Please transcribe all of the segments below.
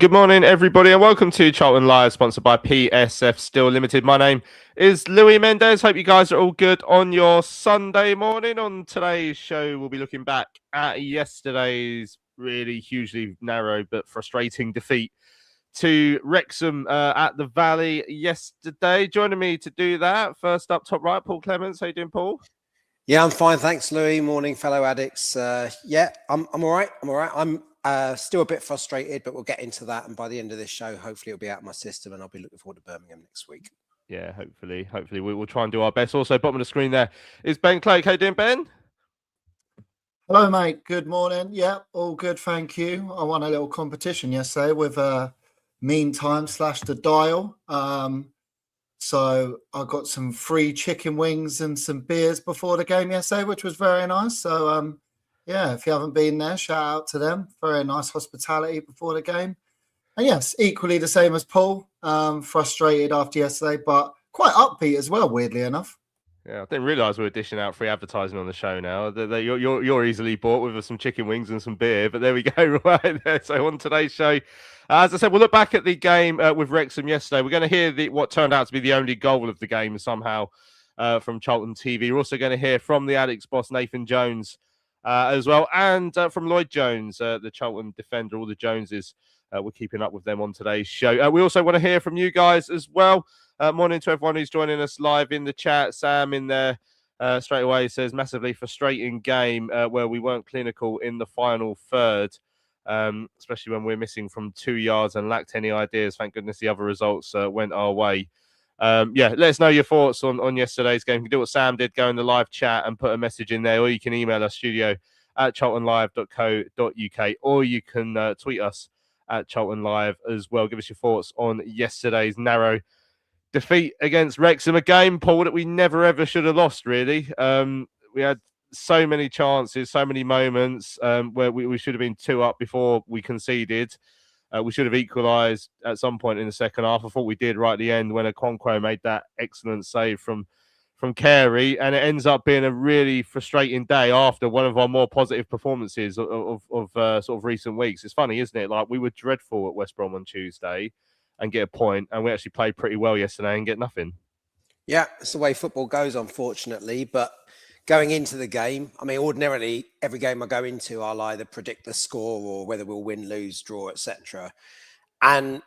Good morning, everybody, and welcome to Charlton Live, sponsored by PSF Still Limited. My name is Louis Mendez. Hope you guys are all good on your Sunday morning. On today's show, we'll be looking back at yesterday's really hugely narrow but frustrating defeat to Wrexham at the Valley yesterday. Joining me to do that, first up, top right, Paul Clements. How you doing, Paul? Yeah, I'm fine. Thanks, Louis. Morning, fellow addicts. Yeah, I'm all right. I'm still a bit frustrated, but we'll get into that. And by the end of this show, hopefully it'll be out of my system and I'll be looking forward to Birmingham next week. Yeah, hopefully we will try and do our best. Also, bottom of the screen there is Ben Clegg. How you doing, Ben? Hello, mate. Good morning. Yeah, all good. Thank you. I won a little competition yesterday with Mean Time / The Dial. So I got some free chicken wings and some beers before the game yesterday, which was very nice. So, yeah, if you haven't been there, shout out to them. Very nice hospitality before the game. And yes, equally the same as Paul. Frustrated after yesterday, but quite upbeat as well, weirdly enough. Yeah, I didn't realise we were dishing out free advertising on the show now. You're easily bought with some chicken wings and some beer, but there we go, right there. So on today's show, as I said, we'll look back at the game with Wrexham yesterday. We're going to hear what turned out to be the only goal of the game somehow from Charlton TV. We're also going to hear from the Addicts boss, Nathan Jones, as well, and from Lloyd Jones, the Charlton defender. All the Joneses, we're keeping up with them on today's show. We also want to hear from you guys as well. Morning to everyone who's joining us live in the chat. Sam in there straight away says, massively frustrating game where we weren't clinical in the final third, especially when we're missing from 2 yards and lacked any ideas. Thank goodness the other results went our way. Yeah, let us know your thoughts on yesterday's game. You can do what Sam did, go in the live chat and put a message in there, or you can email us studio@charltonlive.co.uk, or you can tweet us at Charlton Live as well. Give us your thoughts on yesterday's narrow defeat against Wrexham, a game, Paul, that we never ever should have lost, really. We had so many chances, so many moments where we should have been 2 up before we conceded. We should have equalised at some point in the second half. I thought we did right at the end when Okonkwo made that excellent save from Carey, and it ends up being a really frustrating day after one of our more positive performances of sort of recent weeks. It's funny, isn't it? Like, we were dreadful at West Brom on Tuesday and get a point, and we actually played pretty well yesterday and get nothing. Yeah, it's the way football goes, unfortunately. But going into the game, I mean, ordinarily, every game I go into, I'll either predict the score or whether we'll win, lose, draw, etc. And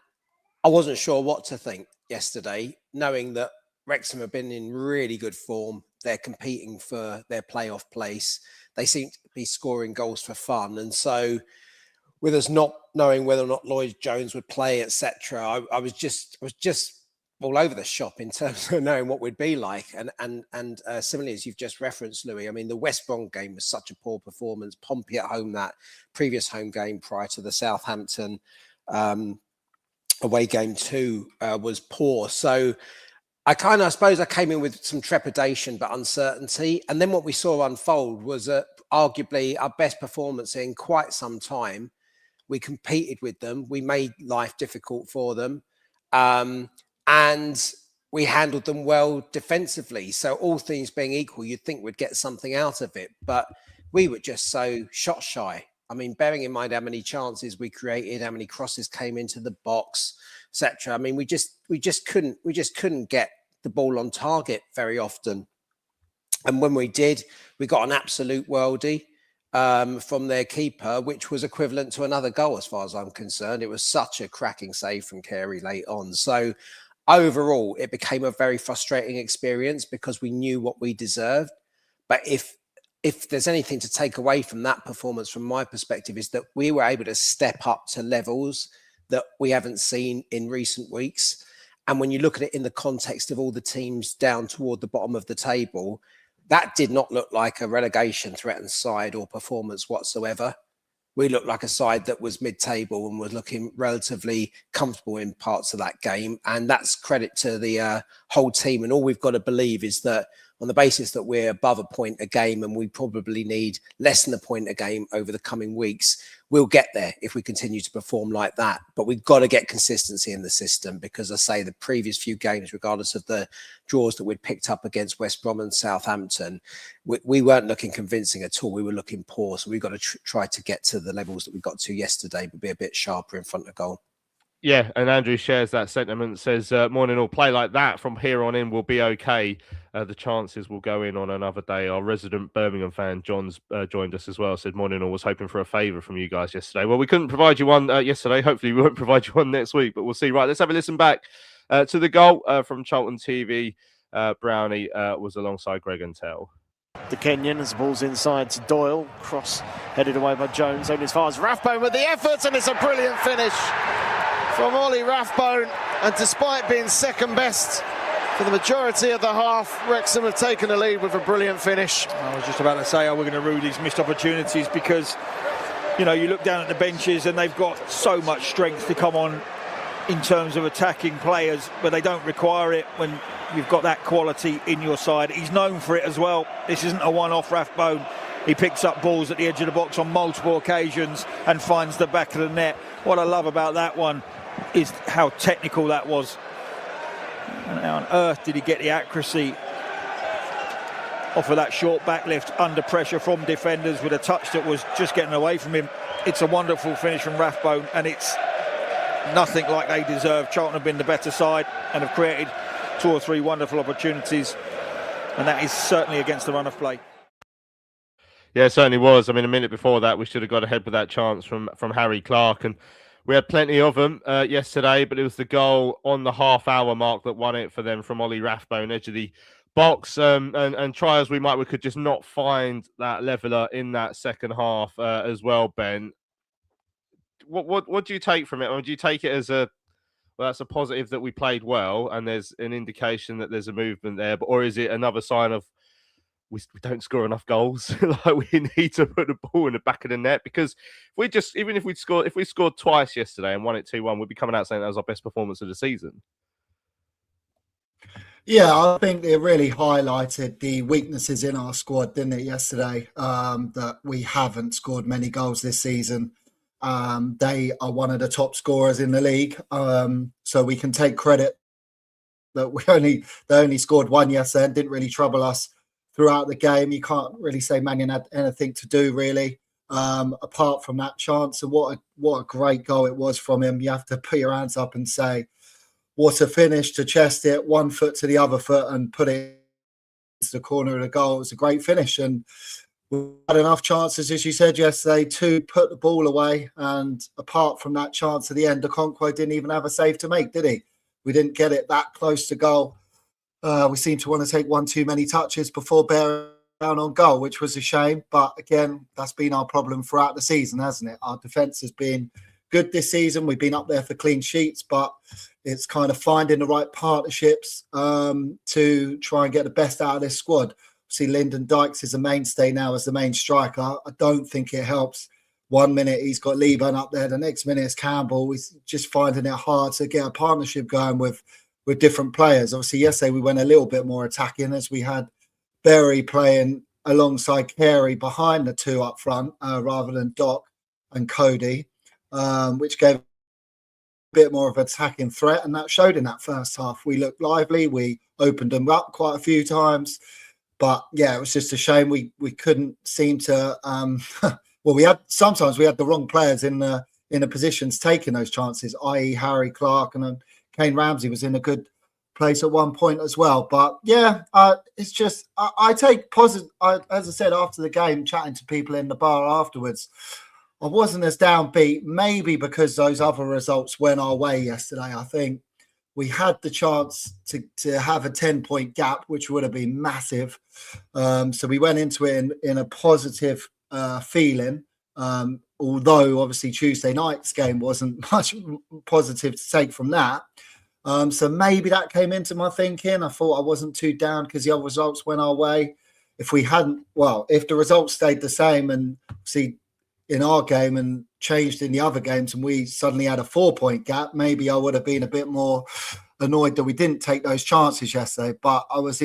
I wasn't sure what to think yesterday, knowing that Wrexham have been in really good form. They're competing for their playoff place. They seem to be scoring goals for fun. And so with us not knowing whether or not Lloyd Jones would play, etc., I was just all over the shop in terms of knowing what we'd be like. And similarly, as you've just referenced, Louis, I mean, the West Brom game was such a poor performance. Pompey at home, that previous home game prior to the Southampton away game too, was poor. So I suppose I came in with some trepidation but uncertainty. And then what we saw unfold was arguably our best performance in quite some time. We competed with them. We made life difficult for them. And we handled them well defensively. So all things being equal, you'd think we'd get something out of it. But we were just so shot shy. I mean, bearing in mind how many chances we created, how many crosses came into the box, etc. I mean, we just couldn't get the ball on target very often. And when we did, we got an absolute worldie from their keeper, which was equivalent to another goal as far as I'm concerned. It was such a cracking save from Carey late on. So overall, it became a very frustrating experience because we knew what we deserved. But if there's anything to take away from that performance, from my perspective, is that we were able to step up to levels that we haven't seen in recent weeks. And when you look at it in the context of all the teams down toward the bottom of the table, that did not look like a relegation threatened side or performance whatsoever. We looked like a side that was mid-table and was looking relatively comfortable in parts of that game. And that's credit to the whole team. And all we've got to believe is that on the basis that we're above a point a game and we probably need less than a point a game over the coming weeks, we'll get there if we continue to perform like that. But we've got to get consistency in the system because, I say, the previous few games, regardless of the draws that we'd picked up against West Brom and Southampton, we weren't looking convincing at all. We were looking poor. So we've got to try to get to the levels that we got to yesterday, but be a bit sharper in front of goal. Yeah, and Andrew shares that sentiment, says, morning all, play like that from here on in will be okay. The chances will go in on another day. Our resident Birmingham fan, John's joined us as well, said, morning all, was hoping for a favour from you guys yesterday. Well, we couldn't provide you one yesterday. Hopefully we won't provide you one next week, but we'll see. Right, let's have a listen back to the goal from Charlton TV. Brownie was alongside Greg and Tell. The Kenyan as the ball's inside to Doyle. Cross headed away by Jones, only as far as Rathbone with the effort, and it's a brilliant finish from Ollie Rathbone. And despite being second best for the majority of the half, Wrexham have taken the lead with a brilliant finish. I was just about to say, we're going to rue these missed opportunities because, you know, you look down at the benches and they've got so much strength to come on in terms of attacking players, but they don't require it when you've got that quality in your side. He's known for it as well. This isn't a one-off Rathbone. He picks up balls at the edge of the box on multiple occasions and finds the back of the net. What I love about that one is how technical that was. And how on earth did he get the accuracy off of that short backlift under pressure from defenders with a touch that was just getting away from him? It's a wonderful finish from Rathbone, and it's nothing like they deserve. Charlton have been the better side and have created 2 or 3 wonderful opportunities, and that is certainly against the run of play. Yeah, it certainly was. I mean, a minute before that, we should have got ahead with that chance from Harry Clark, and we had plenty of them yesterday, but it was the goal on the half-hour mark that won it for them from Ollie Rathbone, edge of the box. And try as we might, we could just not find that leveller in that second half as well, Ben. What do you take from it? Or do you take it as well, that's a positive that we played well and there's an indication that there's a movement there, or is it another sign of we don't score enough goals? Like, we need to put the ball in the back of the net? Because if we scored twice yesterday and won it 2-1, we'd be coming out saying that was our best performance of the season. Yeah, I think it really highlighted the weaknesses in our squad, didn't it, yesterday? That we haven't scored many goals this season. They are one of the top scorers in the league, so we can take credit that they only scored 1 yesterday and didn't really trouble us throughout the game. You can't really say Man United had anything to do really, apart from that chance. And what a great goal it was from him. You have to put your hands up and say, what a finish to chest it, 1 foot to the other foot and put it into the corner of the goal. It was a great finish, and we had enough chances, as you said yesterday, to put the ball away. And apart from that chance at the end, Okonkwo didn't even have a save to make, did he? We didn't get it that close to goal. We seem to want to take 1 too many touches before bearing down on goal, which was a shame. But again, that's been our problem throughout the season, hasn't it? Our defence has been good this season. We've been up there for clean sheets, but it's kind of finding the right partnerships to try and get the best out of this squad. See, Lyndon Dykes is a mainstay now as the main striker. I don't think it helps. 1 minute he's got Liban up there, the next minute it's Campbell. He's just finding it hard to get a partnership going with different players. Obviously, yesterday we went a little bit more attacking as we had Berry playing alongside Carey behind the 2 up front rather than Doc and Cody, which gave a bit more of an attacking threat, and that showed in that first half. We looked lively. We opened them up quite a few times. But yeah, it was just a shame we couldn't seem to. Well, we had the wrong players in the positions taking those chances, i.e., Harry Clark, and then Kane Ramsey was in a good place at one point as well. But yeah, it's just I take positive. As I said after the game, chatting to people in the bar afterwards, I wasn't as downbeat. Maybe because those other results went our way yesterday. I think we had the chance to have a 10-point gap, which would have been massive. So we went into it in a positive feeling, although obviously Tuesday night's game wasn't much positive to take from that. So maybe that came into my thinking. I thought I wasn't too down because the other results went our way. If the results stayed the same and see in our game and changed in the other games and we suddenly had a 4-point gap, maybe I would have been a bit more annoyed that we didn't take those chances yesterday. But I was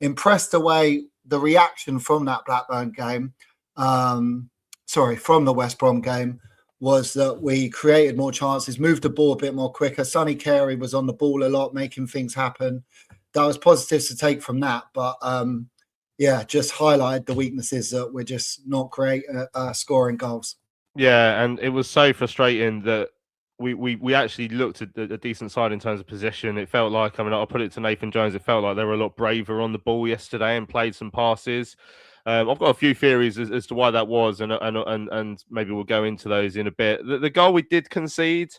impressed away the reaction from that Blackburn game, from the West Brom game, was that we created more chances, moved the ball a bit more quicker. Sonny Carey was on the ball a lot, making things happen. That was positives to take from that. But just highlight the weaknesses that we're just not great at scoring goals. Yeah, and it was so frustrating that we actually looked at a decent side in terms of possession. It felt like, I mean, I'll put it to Nathan Jones, it felt like they were a lot braver on the ball yesterday and played some passes. I've got a few theories as to why that was, and maybe we'll go into those in a bit. The goal we did concede.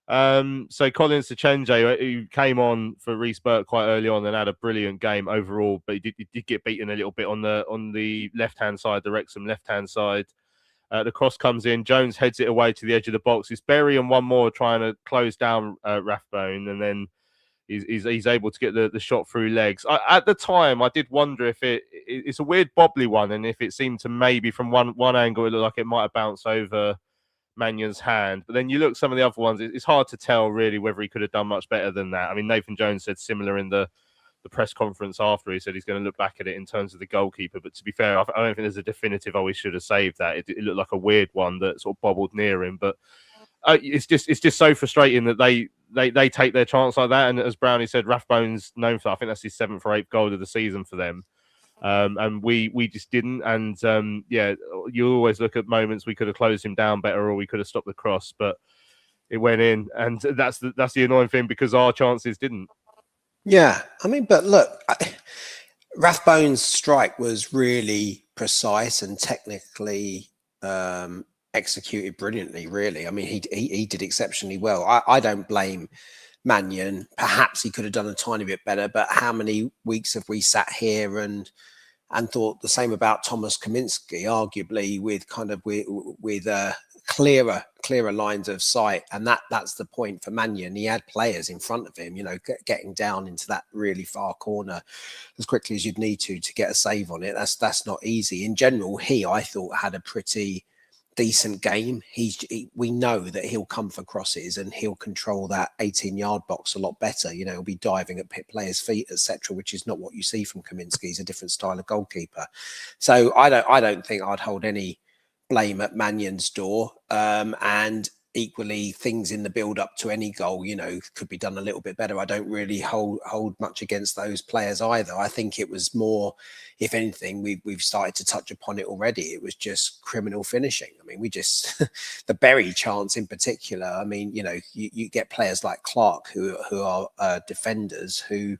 So Collins Sechenje, who came on for Reece Burke quite early on and had a brilliant game overall, but he did get beaten a little bit on the left hand side, the Wrexham left hand side. The cross comes in. Jones heads it away to the edge of the box. It's Berry and one more trying to close down Rathbone, and then he's able to get the shot through legs. At the time, I did wonder if it's a weird bobbly one, and if it seemed to maybe from one angle it looked like it might have bounced over Mannion's hand. But then you look at some of the other ones, it's hard to tell really whether he could have done much better than that. I mean, Nathan Jones said similar in the press conference after. He said he's going to look back at it in terms of the goalkeeper. But to be fair, I don't think there's a definitive, oh, he should have saved that. It looked like a weird one that sort of bobbled near him. But it's just so frustrating that they take their chance like that. And as Brownie said, Rathbone's known for that. I think that's his 7th or 8th goal of the season for them. And we just didn't. And yeah, you always look at moments we could have closed him down better, or we could have stopped the cross, but it went in. And that's the annoying thing, because our chances didn't. Yeah, I mean, but look, Rathbone's strike was really precise and technically executed brilliantly, really. I mean, he did exceptionally well. I don't blame Mannion. Perhaps he could have done a tiny bit better, but how many weeks have we sat here and thought the same about Thomas Kaminski, arguably with kind of with clearer lines of sight, and that's the point for Mannion. He had players in front of him, getting down into that really far corner as quickly as you'd need to get a save on it. That's not easy. In general, I thought had a pretty decent game. We know that he'll come for crosses and he'll control that 18-yard box a lot better. He'll be diving at players' feet, etc., which is not what you see from Kaminski. He's a different style of goalkeeper. So I don't think I'd hold any blame at Mannion's door. And equally, things in the build-up to any goal, could be done a little bit better. I don't really hold much against those players either. I think it was more, if anything, we've started to touch upon it already. It was just criminal finishing. I mean, we just the Berry chance in particular. I mean, you get players like Clark who are defenders who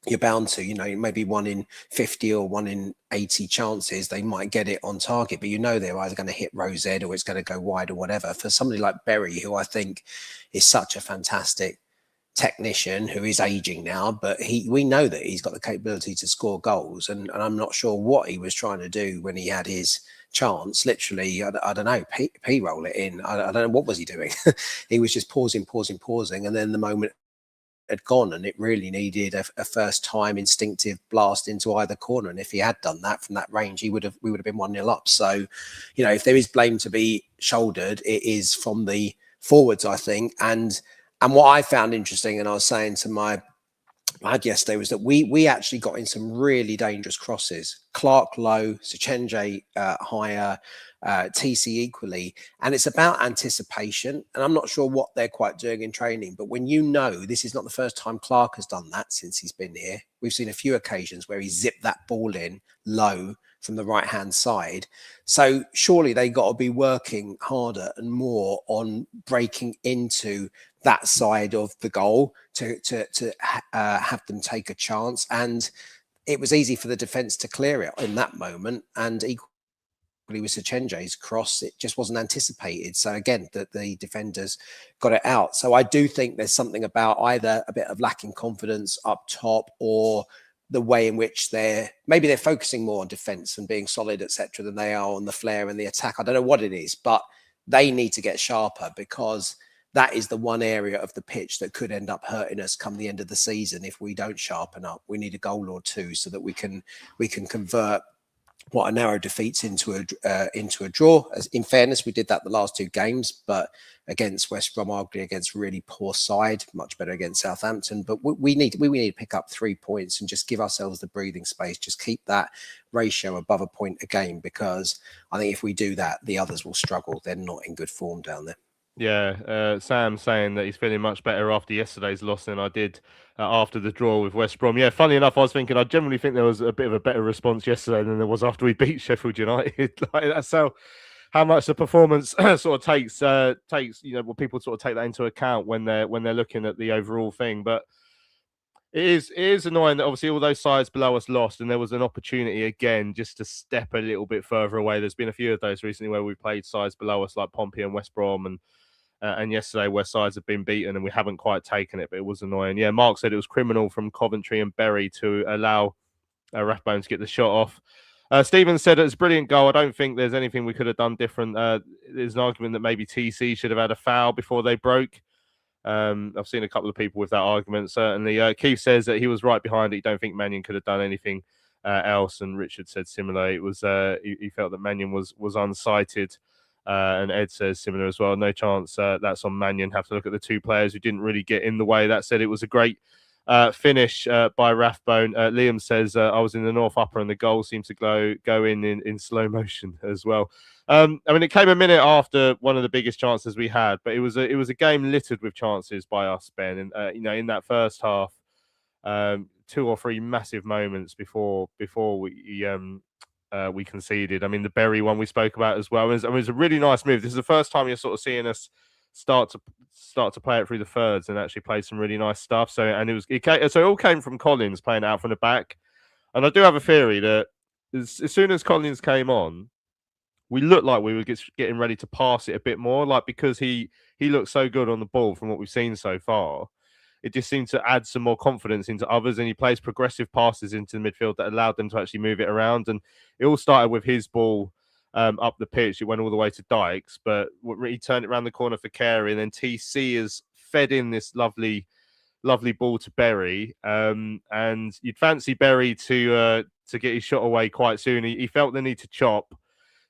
you're bound to, maybe 1 in 50 or 1 in 80 chances they might get it on target, but they're either going to hit Rose Ed or it's going to go wide or whatever. For somebody like Berry, who I think is such a fantastic technician, who is aging now, but we know that he's got the capability to score goals, and I'm not sure what he was trying to do when he had his chance. Literally, I don't know, P-roll it in. I don't know, what was he doing? He was just pausing, and then the moment had gone, and it really needed a first time instinctive blast into either corner, and if he had done that from that range, we would have been 1-0 up. So if there is blame to be shouldered, it is from the forwards, I think. And what I found interesting, and I was saying to my lad yesterday, was that we actually got in some really dangerous crosses. Clark low, Sechenje higher, TC equally, and it's about anticipation. And I'm not sure what they're quite doing in training, but when this is not the first time Clark has done that since he's been here. We've seen a few occasions where he zipped that ball in low from the right hand side. So surely they got to be working harder and more on breaking into that side of the goal to have them take a chance. And it was easy for the defence to clear it in that moment, and equally with Sechenje's cross, it just wasn't anticipated. So again, the defenders got it out. So I do think there's something about either a bit of lacking confidence up top, or the way in which they're focusing more on defence and being solid, etc., than they are on the flair and the attack. I don't know what it is, but they need to get sharper, because that is the one area of the pitch that could end up hurting us come the end of the season if we don't sharpen up. We need a goal or two so that we can convert what are narrow defeats into a draw. As in fairness, we did that the last 2 games, but against West Brom, arguably against a really poor side, much better against Southampton. But we need to pick up 3 points and just give ourselves the breathing space. Just keep that ratio above a point a game, because I think if we do that, the others will struggle. They're not in good form down there. Yeah, Sam saying that he's feeling much better after yesterday's loss than I did after the draw with West Brom. Yeah, funny enough, I was thinking, I generally think there was a bit of a better response yesterday than there was after we beat Sheffield United. Like, that's how much the performance sort of takes well, people sort of take that into account when they're looking at the overall thing. But it is annoying that obviously all those sides below us lost, and there was an opportunity again just to step a little bit further away. There's been a few of those recently where we played sides below us like Pompey and West Brom, and yesterday where sides have been beaten and we haven't quite taken it, but it was annoying. Yeah, Mark said it was criminal from Coventry and Bury to allow Rathbone to get the shot off. Stephen said it's a brilliant goal. I don't think there's anything we could have done different. There's an argument that maybe TC should have had a foul before they broke. I've seen a couple of people with that argument, certainly. Keith says that he was right behind it. He don't think Mannion could have done anything else, and Richard said similar. It was he felt that Mannion was unsighted, and Ed says similar as well. No chance that's on Mannion. Have to look at the two players who didn't really get in the way. That said, it was a great finish by Rathbone. Liam says I was in the North Upper and the goal seemed to go in slow motion as well. I mean, it came a minute after one of the biggest chances we had, but it was a game littered with chances by us, Ben. And in that first half, 2 or 3 massive moments before we conceded. I mean, the Bury one we spoke about as well. It was a really nice move. This is the first time you're sort of seeing us start to play it through the thirds and actually play some really nice stuff. So it all came from Collins playing out from the back. And I do have a theory that as soon as Collins came on, we looked like we were getting ready to pass it a bit more, like because he looked so good on the ball from what we've seen so far. It just seemed to add some more confidence into others, and he plays progressive passes into the midfield that allowed them to actually move it around. And it all started with his ball up the pitch. It went all the way to Dykes, but he turned it around the corner for Carey, and then TC has fed in this lovely ball to Bury. And you'd fancy Bury to get his shot away quite soon. He felt the need to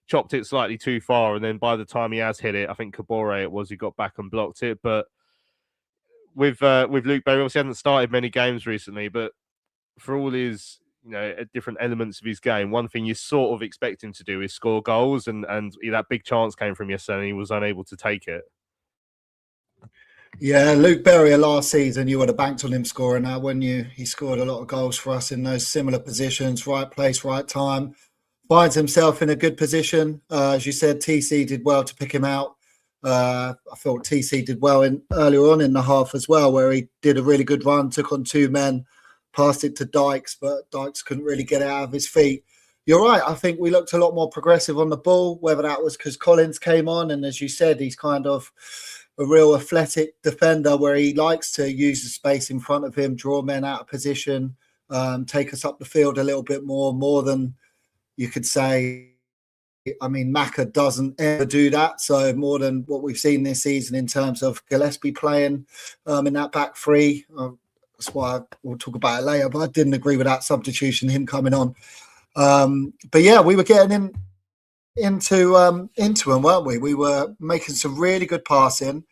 chopped it slightly too far, and then by the time he has hit it, I think Kabore he got back and blocked it. But with Luke Bury, obviously hasn't started many games recently, but for all his different elements of his game, one thing you sort of expect him to do is score goals, and that big chance came from yesterday and he was unable to take it. Yeah, Luke Berry last season, you would have banked on him scoring that, wouldn't you? He scored a lot of goals for us in those similar positions, right place, right time. Finds himself in a good position. As you said, TC did well to pick him out. I thought TC did well earlier on in the half as well, where he did a really good run, took on 2 men, passed it to Dykes, but Dykes couldn't really get it out of his feet. You're right. I think we looked a lot more progressive on the ball, whether that was because Collins came on. And as you said, he's kind of a real athletic defender where he likes to use the space in front of him, draw men out of position, take us up the field a little bit more than you could say. I mean, Maka doesn't ever do that. So more than what we've seen this season in terms of Gillespie playing in that back three. That's why we'll talk about it later, but I didn't agree with that substitution, him coming on. But yeah, we were getting into him, weren't we? We were making some really good passing.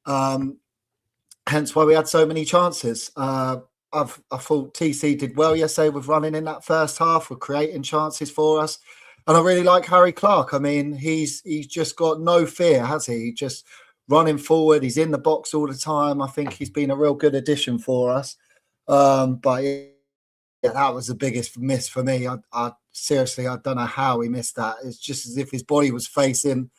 Hence why we had so many chances. I thought TC did well yesterday with running in that first half, with creating chances for us. And I really like Harry Clark. I mean, he's just got no fear, has he? Just running forward. He's in the box all the time. I think he's been a real good addition for us. But yeah, that was the biggest miss for me. I seriously, I don't know how he missed that. It's just as if his body was facing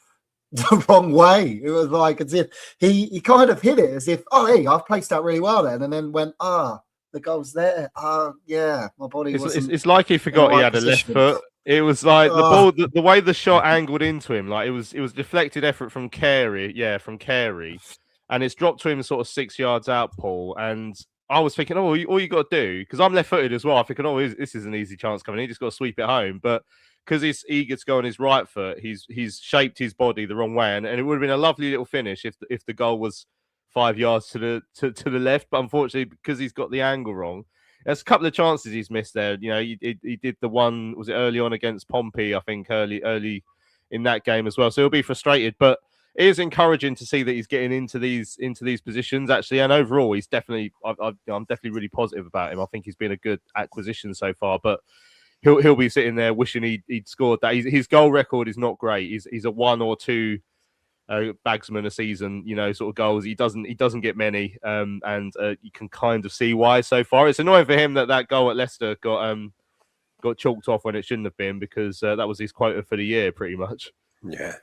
the wrong way. It was like as if he kind of hit it as if, oh, hey, I've placed that really well then. And then went, the goal's there. Yeah, my body was. It's like he forgot he had a left foot. It was like the ball, the way the shot angled into him, like it was deflected effort from Carey. Yeah, from Carey. And it's dropped to him sort of 6 yards out, Paul. And I was thinking, all you got to do, because I'm left-footed as well. I'm thinking, this is an easy chance coming. He just got to sweep it home. But because he's eager to go on his right foot, he's shaped his body the wrong way, and it would have been a lovely little finish if the goal was 5 yards to the left. But unfortunately, because he's got the angle wrong, there's a couple of chances he's missed there. He did the one, was it early on against Pompey? I think early in that game as well. So he'll be frustrated, but it is encouraging to see that he's getting into these positions actually, and overall he's definitely. I'm definitely really positive about him. I think he's been a good acquisition so far, but he'll be sitting there wishing he'd scored that. His goal record is not great. He's a 1 or 2 bagsman a season, sort of goals. He doesn't get many, and you can kind of see why so far. It's annoying for him that goal at Leicester got chalked off when it shouldn't have been, because that was his quota for the year pretty much. Yeah.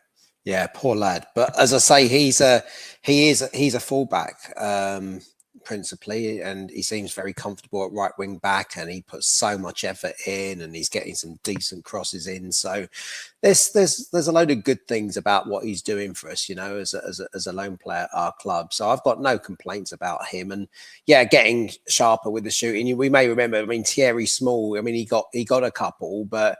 Yeah, poor lad. But as I say, he's a fullback principally, and he seems very comfortable at right wing back, and he puts so much effort in, and he's getting some decent crosses in. So there's a load of good things about what he's doing for us, as a lone player at our club. So I've got no complaints about him. And yeah, getting sharper with the shooting. We may remember, I mean, Thierry Small. I mean, he got a couple, but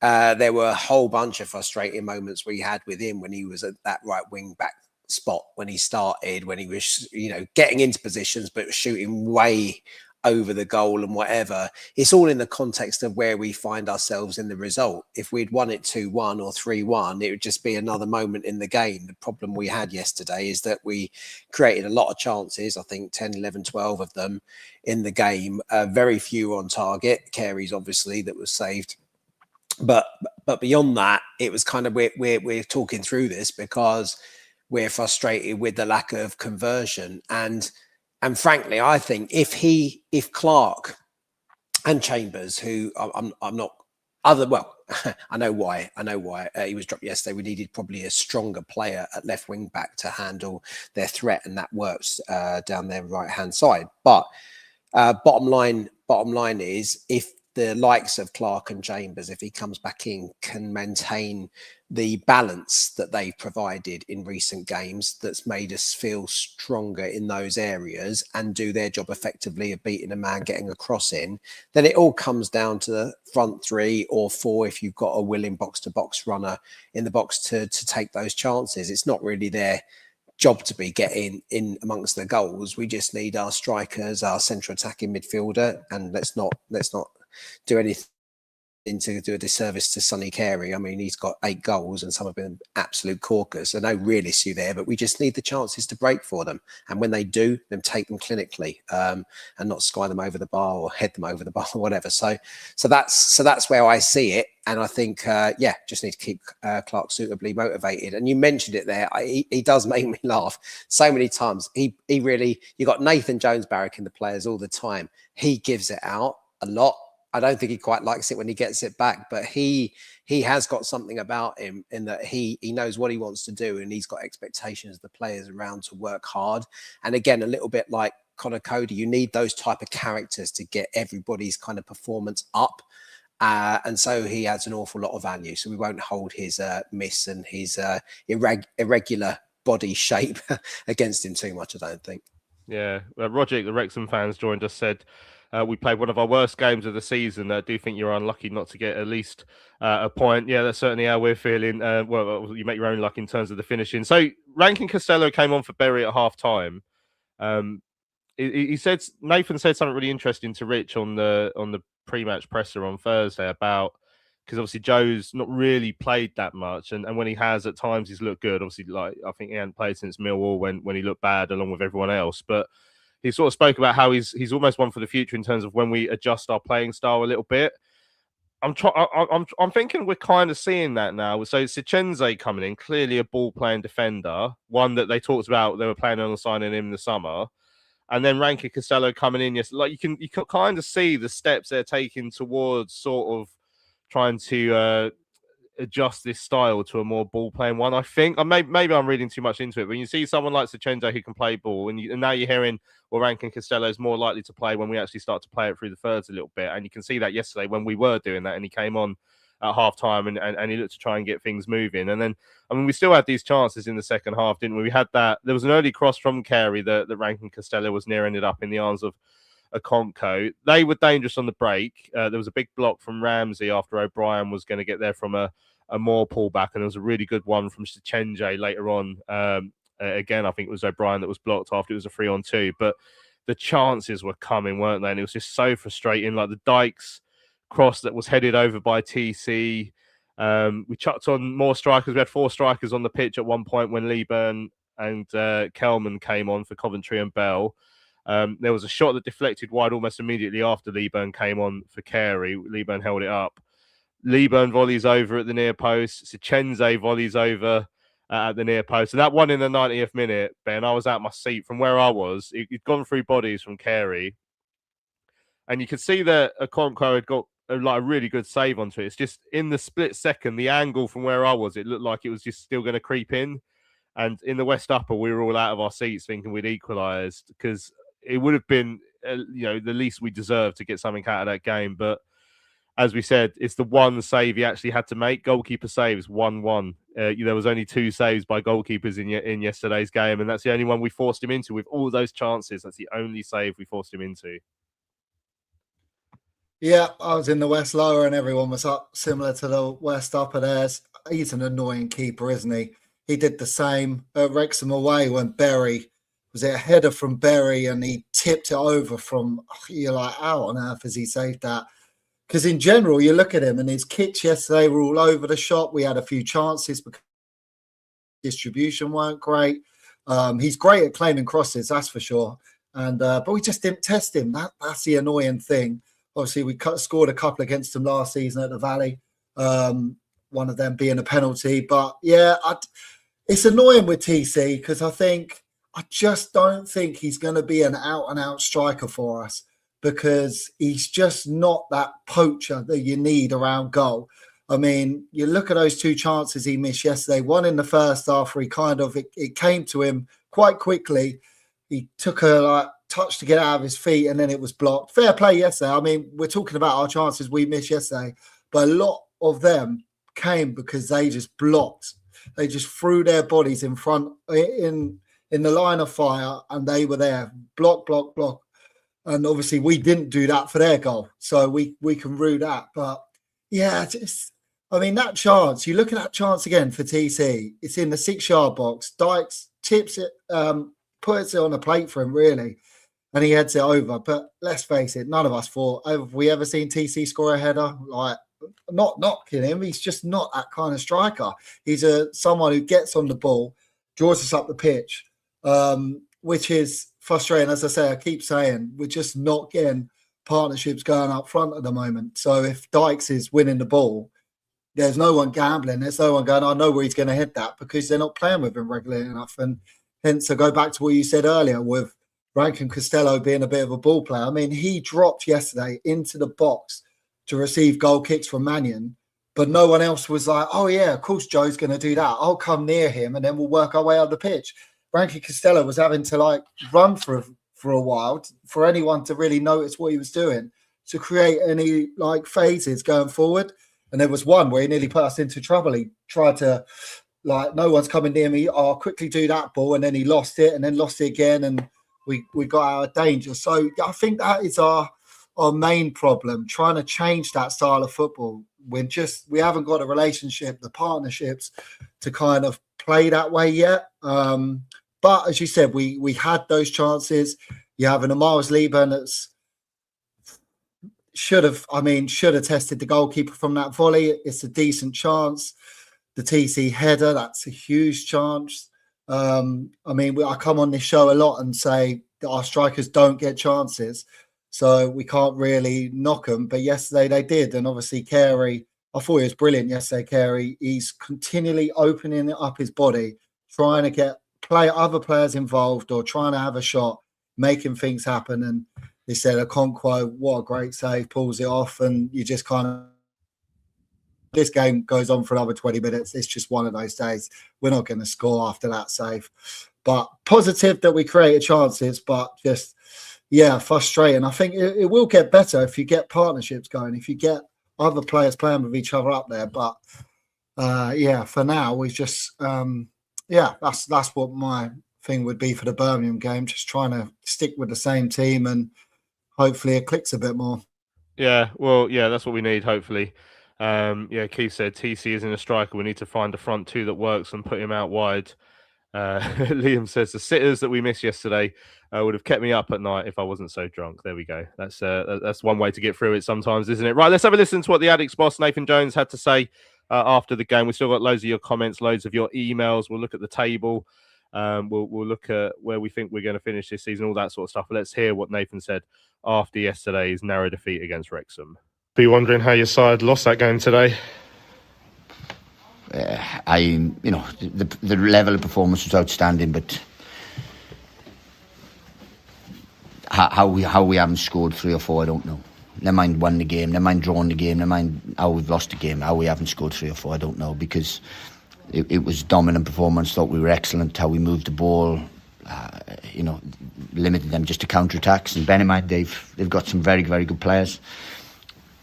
there were a whole bunch of frustrating moments we had with him when he was at that right wing back spot when he started, when he was, getting into positions but shooting way over the goal and whatever. It's all in the context of where we find ourselves in the result. If we'd won it 2-1 or 3-1, it would just be another moment in the game. The problem we had yesterday is that we created a lot of chances, I think 10, 11, 12 of them in the game, very few on target. Carey's obviously that was saved. But beyond that, it was kind of we're talking through this because we're frustrated with the lack of conversion. And frankly, I think if Clark and Chambers, who I'm not I know why he was dropped yesterday. We needed probably a stronger player at left wing back to handle their threat, and that works down their right hand side. But bottom line is, if the likes of Clark and Chambers, if he comes back in, can maintain the balance that they've provided in recent games that's made us feel stronger in those areas and do their job effectively of beating a man, getting a cross in, then it all comes down to the front 3 or 4 if you've got a willing box-to-box runner in the box to take those chances. It's not really their job to be getting in amongst the goals. We just need our strikers, our central attacking midfielder, and let's not do anything to do a disservice to Sonny Carey. I mean, he's got 8 goals and some have been absolute corkers. So no real issue there, but we just need the chances to break for them. And when they do, then take them clinically and not sky them over the bar or head them over the bar or whatever. So that's where I see it. And I think, just need to keep Clark suitably motivated. And you mentioned it there. He does make me laugh so many times. He really, you got Nathan Jones barracking the players all the time. He gives it out a lot. I don't think he quite likes it when he gets it back, but he has got something about him in that he knows what he wants to do, and he's got expectations of the players around to work hard. And again, a little bit like Connor Cody, you need those type of characters to get everybody's kind of performance up. And so he has an awful lot of value. So we won't hold his miss and his irregular body shape against him too much, I don't think. Yeah, Roger, the Wrexham fans joined us, said, we played one of our worst games of the season. I do think you're unlucky not to get at least a point. Yeah, that's certainly how we're feeling. Well, you make your own luck in terms of the finishing. So, Rankin Costello came on for Berry at half time. He said, Nathan said something really interesting to Rich on the pre-match presser on Thursday about, because obviously Joe's not really played that much, and when he has at times he's looked good. Obviously, like I think he hadn't played since Millwall when he looked bad along with everyone else, but he sort of spoke about how he's almost one for the future in terms of when we adjust our playing style a little bit. I'm thinking we're kind of seeing that now. So Sichenze coming in, clearly a ball playing defender, one that they talked about. They were planning on signing him in the summer, and then Rankin Costello coming in. Yes, like you can kind of see the steps they're taking towards sort of trying to adjust this style to a more ball-playing one. I think maybe I'm reading too much into it, but you see someone like Sichenze who can play ball, and now you're hearing, well, Rankin Costello is more likely to play when we actually start to play it through the thirds a little bit, and you can see that yesterday when we were doing that, and he came on at half-time and he looked to try and get things moving. And then, I mean, we still had these chances in the second half, didn't we? We had that. There was an early cross from Carey that Rankin Costello was near, ended up in the arms of Okonkwo. They were dangerous on the break. There was a big block from Ramsey after O'Brien was going to get there from a more pullback, and there was a really good one from Sichenze later on. Again, I think it was O'Brien that was blocked after it was a 3-on-2, but the chances were coming, weren't they? And it was just so frustrating. Like the Dykes cross that was headed over by TC. We chucked on more strikers. We had 4 strikers on the pitch at one point when Leeburn and Kelman came on for Coventry and Bell. There was a shot that deflected wide almost immediately after Leeburn came on for Carey. Leeburn held it up. Leeburn volleys over at the near post. Sichenze volleys over at the near post. And that one in the 90th minute, Ben, I was out my seat from where I was. It'd gone through bodies from Carey. And you could see that Okonkwo had got like a really good save onto it. It's just in the split second, the angle from where I was, it looked like it was just still going to creep in. And in the West Upper, we were all out of our seats thinking we'd equalised, because it would have been, the least we deserved to get something out of that game. But as we said, it's the one save he actually had to make. Goalkeeper saves 1-1. There was only 2 saves by goalkeepers in yesterday's game, and that's the only one we forced him into with all those chances. That's the only save we forced him into. Yeah, I was in the West Lower and everyone was up, similar to the West Upper there. He's an annoying keeper, isn't he? He did the same at Wrexham away when was it a header from Berry and he tipped it over from, you're like, how on earth has he saved that? Because in general, you look at him and his kicks yesterday were all over the shop. We had a few chances because distribution weren't great. He's great at claiming crosses, that's for sure. And but we just didn't test him. That's the annoying thing. Obviously, we scored a couple against him last season at the Valley, one of them being a penalty. But yeah, it's annoying with TC because I just don't think he's going to be an out-and-out striker for us, because he's just not that poacher that you need around goal. I mean, you look at those 2 chances he missed yesterday, one in the first half where it came to him quite quickly. He took a touch to get out of his feet and then it was blocked. Fair play yesterday. I mean, we're talking about our chances we missed yesterday, but a lot of them came because they just blocked. They just threw their bodies in front in the line of fire and they were there. Block, block, block. And obviously we didn't do that for their goal. So we can rue that. But yeah, that chance, you look at that chance again for TC, it's in the 6-yard box. Dykes tips it, puts it on a plate for him, really, and he heads it over. But let's face it, none of us thought, have we ever seen TC score a header? Like, not knocking him, he's just not that kind of striker. He's someone who gets on the ball, draws us up the pitch, which is frustrating. As I say, I keep saying, we're just not getting partnerships going up front at the moment. So if Dykes is winning the ball, there's no one gambling. There's no one going, I know where he's going to hit that, because they're not playing with him regularly enough. And hence, I go back to what you said earlier with Rankin Costello being a bit of a ball player. I mean, he dropped yesterday into the box to receive goal kicks from Mannion, but no one else was like, oh yeah, of course Joe's going to do that. I'll come near him and then we'll work our way up the pitch. Rankin Costello was having to run for a while for anyone to really notice what he was doing, to create any phases going forward. And there was one where he nearly put us into trouble. He tried to, no one's coming near me, I'll quickly do that ball, and then he lost it and then lost it again, and we got out of danger. So I think that is our main problem, trying to change that style of football. We haven't got a relationship, the partnerships to kind of play that way yet. But as you said, we had those chances. You have a Miles Lieberman that's should have tested the goalkeeper from that volley. It's a decent chance. The TC header, that's a huge chance. I come on this show a lot and say that our strikers don't get chances, so we can't really knock them. But yesterday they did, and obviously Carey, I thought he was brilliant yesterday. Carey, he's continually opening up his body, trying to get other players involved or trying to have a shot, making things happen. And they said Okonkwo, what a great save, pulls it off, and you just kind of, this game goes on for another 20 minutes. It's just one of those days. We're not going to score after that save. But positive that we created chances, but just, frustrating. I think it will get better if you get partnerships going, if you get other players playing with each other up there. But, for now, we just, that's what my thing would be for the Birmingham game, just trying to stick with the same team and hopefully it clicks a bit more. Yeah, well, that's what we need, hopefully. Keith said TC isn't a striker. We need to find a front two that works and put him out wide. Liam says the sitters that we missed yesterday would have kept me up at night if I wasn't so drunk. There we go. That's one way to get through it sometimes, isn't it? Right, let's have a listen to what the Addicts boss, Nathan Jones, had to say after the game. We've still got loads of your comments, loads of your emails. We'll look at the table. We'll look at where we think we're going to finish this season, all that sort of stuff. But let's hear what Nathan said after yesterday's narrow defeat against Wrexham. Be wondering how your side lost that game today. The level of performance was outstanding, but how we haven't scored 3 or 4, I don't know. never mind won the game, never mind drawn the game, never mind how we've lost the game, how we haven't scored 3 or 4, I don't know, because it was dominant performance. Thought we were excellent, how we moved the ball, limited them just to counter-attacks. And bear in mind, they've got some very, very good players.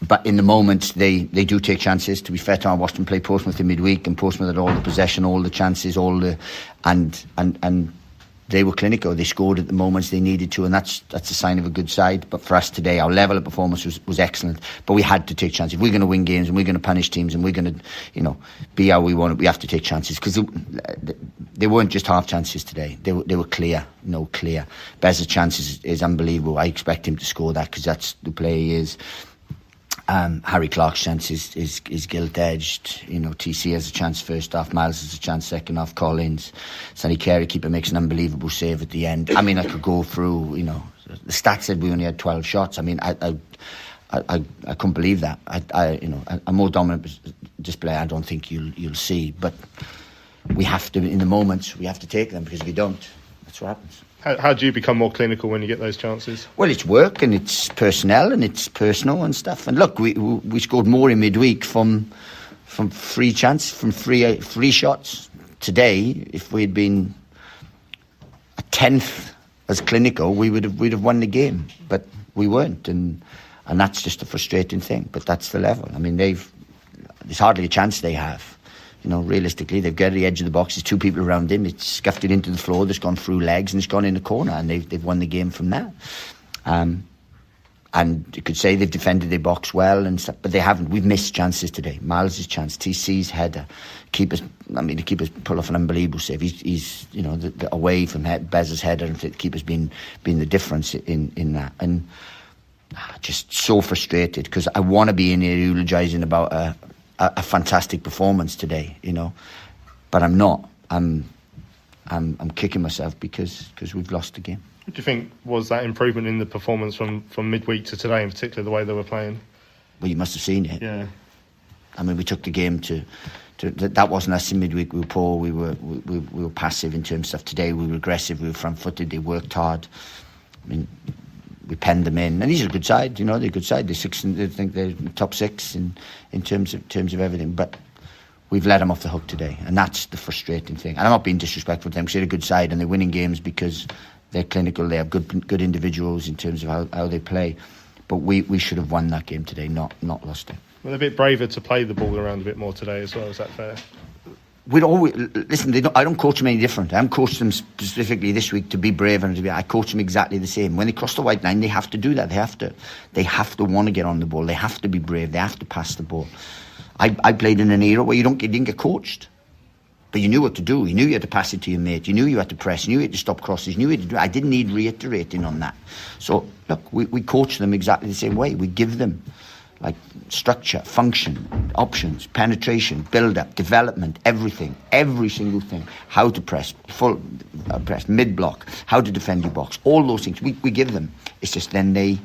But in the moments, they do take chances. To be fair to them, I watched them play Portsmouth in midweek, and Portsmouth had all the possession, all the chances, and they were clinical. They scored at the moments they needed to, and that's a sign of a good side. But for us today, our level of performance was excellent. But we had to take chances. If we're going to win games and we're going to punish teams and we're going to, be how we want it, we have to take chances, because they weren't just half chances today. They were clear, clear. Bez's chances is unbelievable. I expect him to score that because that's the player he is. Harry Clark's chance is gilt-edged. TC has a chance first half, Miles has a chance second half, Collins. Sonny Carey, keeper, makes an unbelievable save at the end. I mean, I could go through, the stats said we only had 12 shots. I mean, I couldn't believe that. A more dominant display I don't think you'll see. But we have to, in the moments, we have to take them, because if you don't, that's what happens. How do you become more clinical when you get those chances? Well, it's work and it's personnel and it's personal and stuff. And look, we scored more in midweek from free shots. Today, if we'd been a tenth as clinical, we'd have won the game. But we weren't, and that's just a frustrating thing. But that's the level. I mean, there's hardly a chance they have. Realistically, they've got to the edge of the box. There's 2 people around him. It's scuffed it into the floor. That's gone through legs and it's gone in the corner, and they've won the game from that. And you could say they've defended their box well, but they haven't. We've missed chances today. Miles' chance, TC's header, the keeper's pull off an unbelievable save. He's away from Bez's header, and the keeper's been the difference in that. And just so frustrated, because I want to be in here eulogising about a fantastic performance today, but I'm not. I'm kicking myself because we've lost the game. What do you think was that improvement in the performance from midweek to today, in particular the way they were playing? Well, you must have seen it. Yeah. I mean, we took the game to that wasn't us in midweek. We were poor. We were passive in terms of today. We were aggressive. We were front-footed. They worked hard. I mean, we penned them in, and these are a good side. They're a good side. They think they're top 6 in terms of everything. But we've let them off the hook today, and that's the frustrating thing. And I'm not being disrespectful to them, because they're a good side and they're winning games because they're clinical. They have good individuals in terms of how they play. But we should have won that game today, not lost it. Well, they're a bit braver to play the ball around a bit more today as well. Is that fair? We'd always listen. I don't coach them any different. I haven't coached them specifically this week to be brave and to be. I coach them exactly the same. When they cross the white line, they have to do that. They have to want to get on the ball. They have to be brave. They have to pass the ball. I played in an era where you didn't get coached, but you knew what to do. You knew you had to pass it to your mate. You knew you had to press. You knew you had to stop crosses. You knew you had to do. I didn't need reiterating on that. So look, we coach them exactly the same way. We give them structure, function, options, penetration, build-up, development, everything, every single thing. How to press, full press, mid-block, how to defend your box, all those things. We give them. It's just then they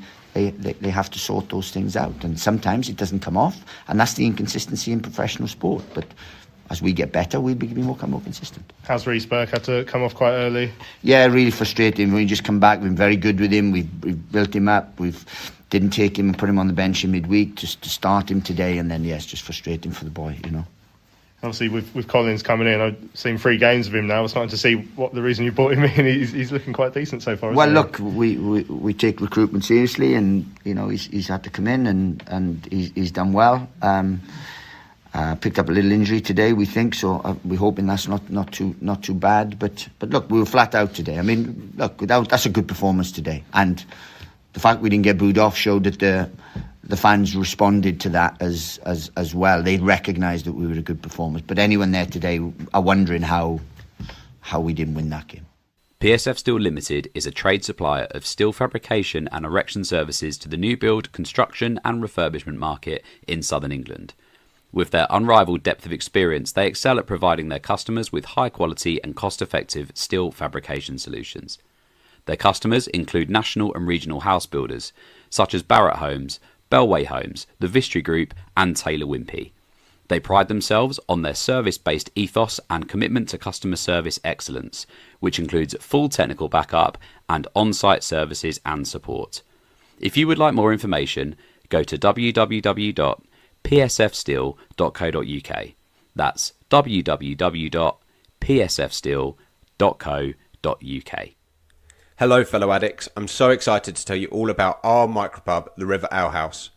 have to sort those things out. And sometimes it doesn't come off, and that's the inconsistency in professional sport. But as we get better, we'll be more consistent. How's Reece Burke had to come off quite early? Yeah, really frustrating. We just come back. We've been very good with him. We've built him up. Didn't take him and put him on the bench in midweek just to start him today, and then it's just frustrating for the boy, Obviously, with Collins coming in, I've seen 3 games of him now. We're starting to see what the reason you brought him in. He's looking quite decent so far. Well, look, we take recruitment seriously, and he's had to come in, and he's done well. Picked up a little injury today, we think, so we're hoping that's not too bad. But look, we were flat out today. I mean, look, that's a good performance today, and the fact we didn't get booed off showed that the fans responded to that as well. They recognised that we were a good performance. But anyone there today are wondering how we didn't win that game. PSF Steel Limited is a trade supplier of steel fabrication and erection services to the new build, construction and refurbishment market in southern England. With their unrivaled depth of experience, they excel at providing their customers with high quality and cost-effective steel fabrication solutions. Their customers include national and regional house builders, such as Barratt Homes, Bellway Homes, the Vistry Group and Taylor Wimpey. They pride themselves on their service-based ethos and commitment to customer service excellence, which includes full technical backup and on-site services and support. If you would like more information, go to www.psfsteel.co.uk. That's www.psfsteel.co.uk. Hello fellow addicts, I'm so excited to tell you all about our micropub, the River Ale House.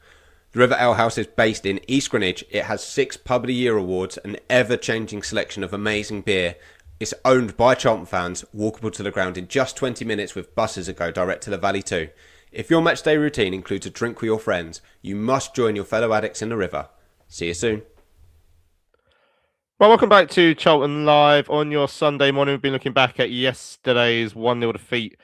The River Ale House is based in East Greenwich. It has 6 Pub of the Year awards, an ever-changing selection of amazing beer. It's owned by Charlton fans, walkable to the ground in just 20 minutes with buses that go direct to the Valley too. If your matchday routine includes a drink with your friends, you must join your fellow addicts in the River. See you soon. Well, welcome back to Charlton Live on your Sunday morning. We've been looking back at yesterday's 1-0 defeat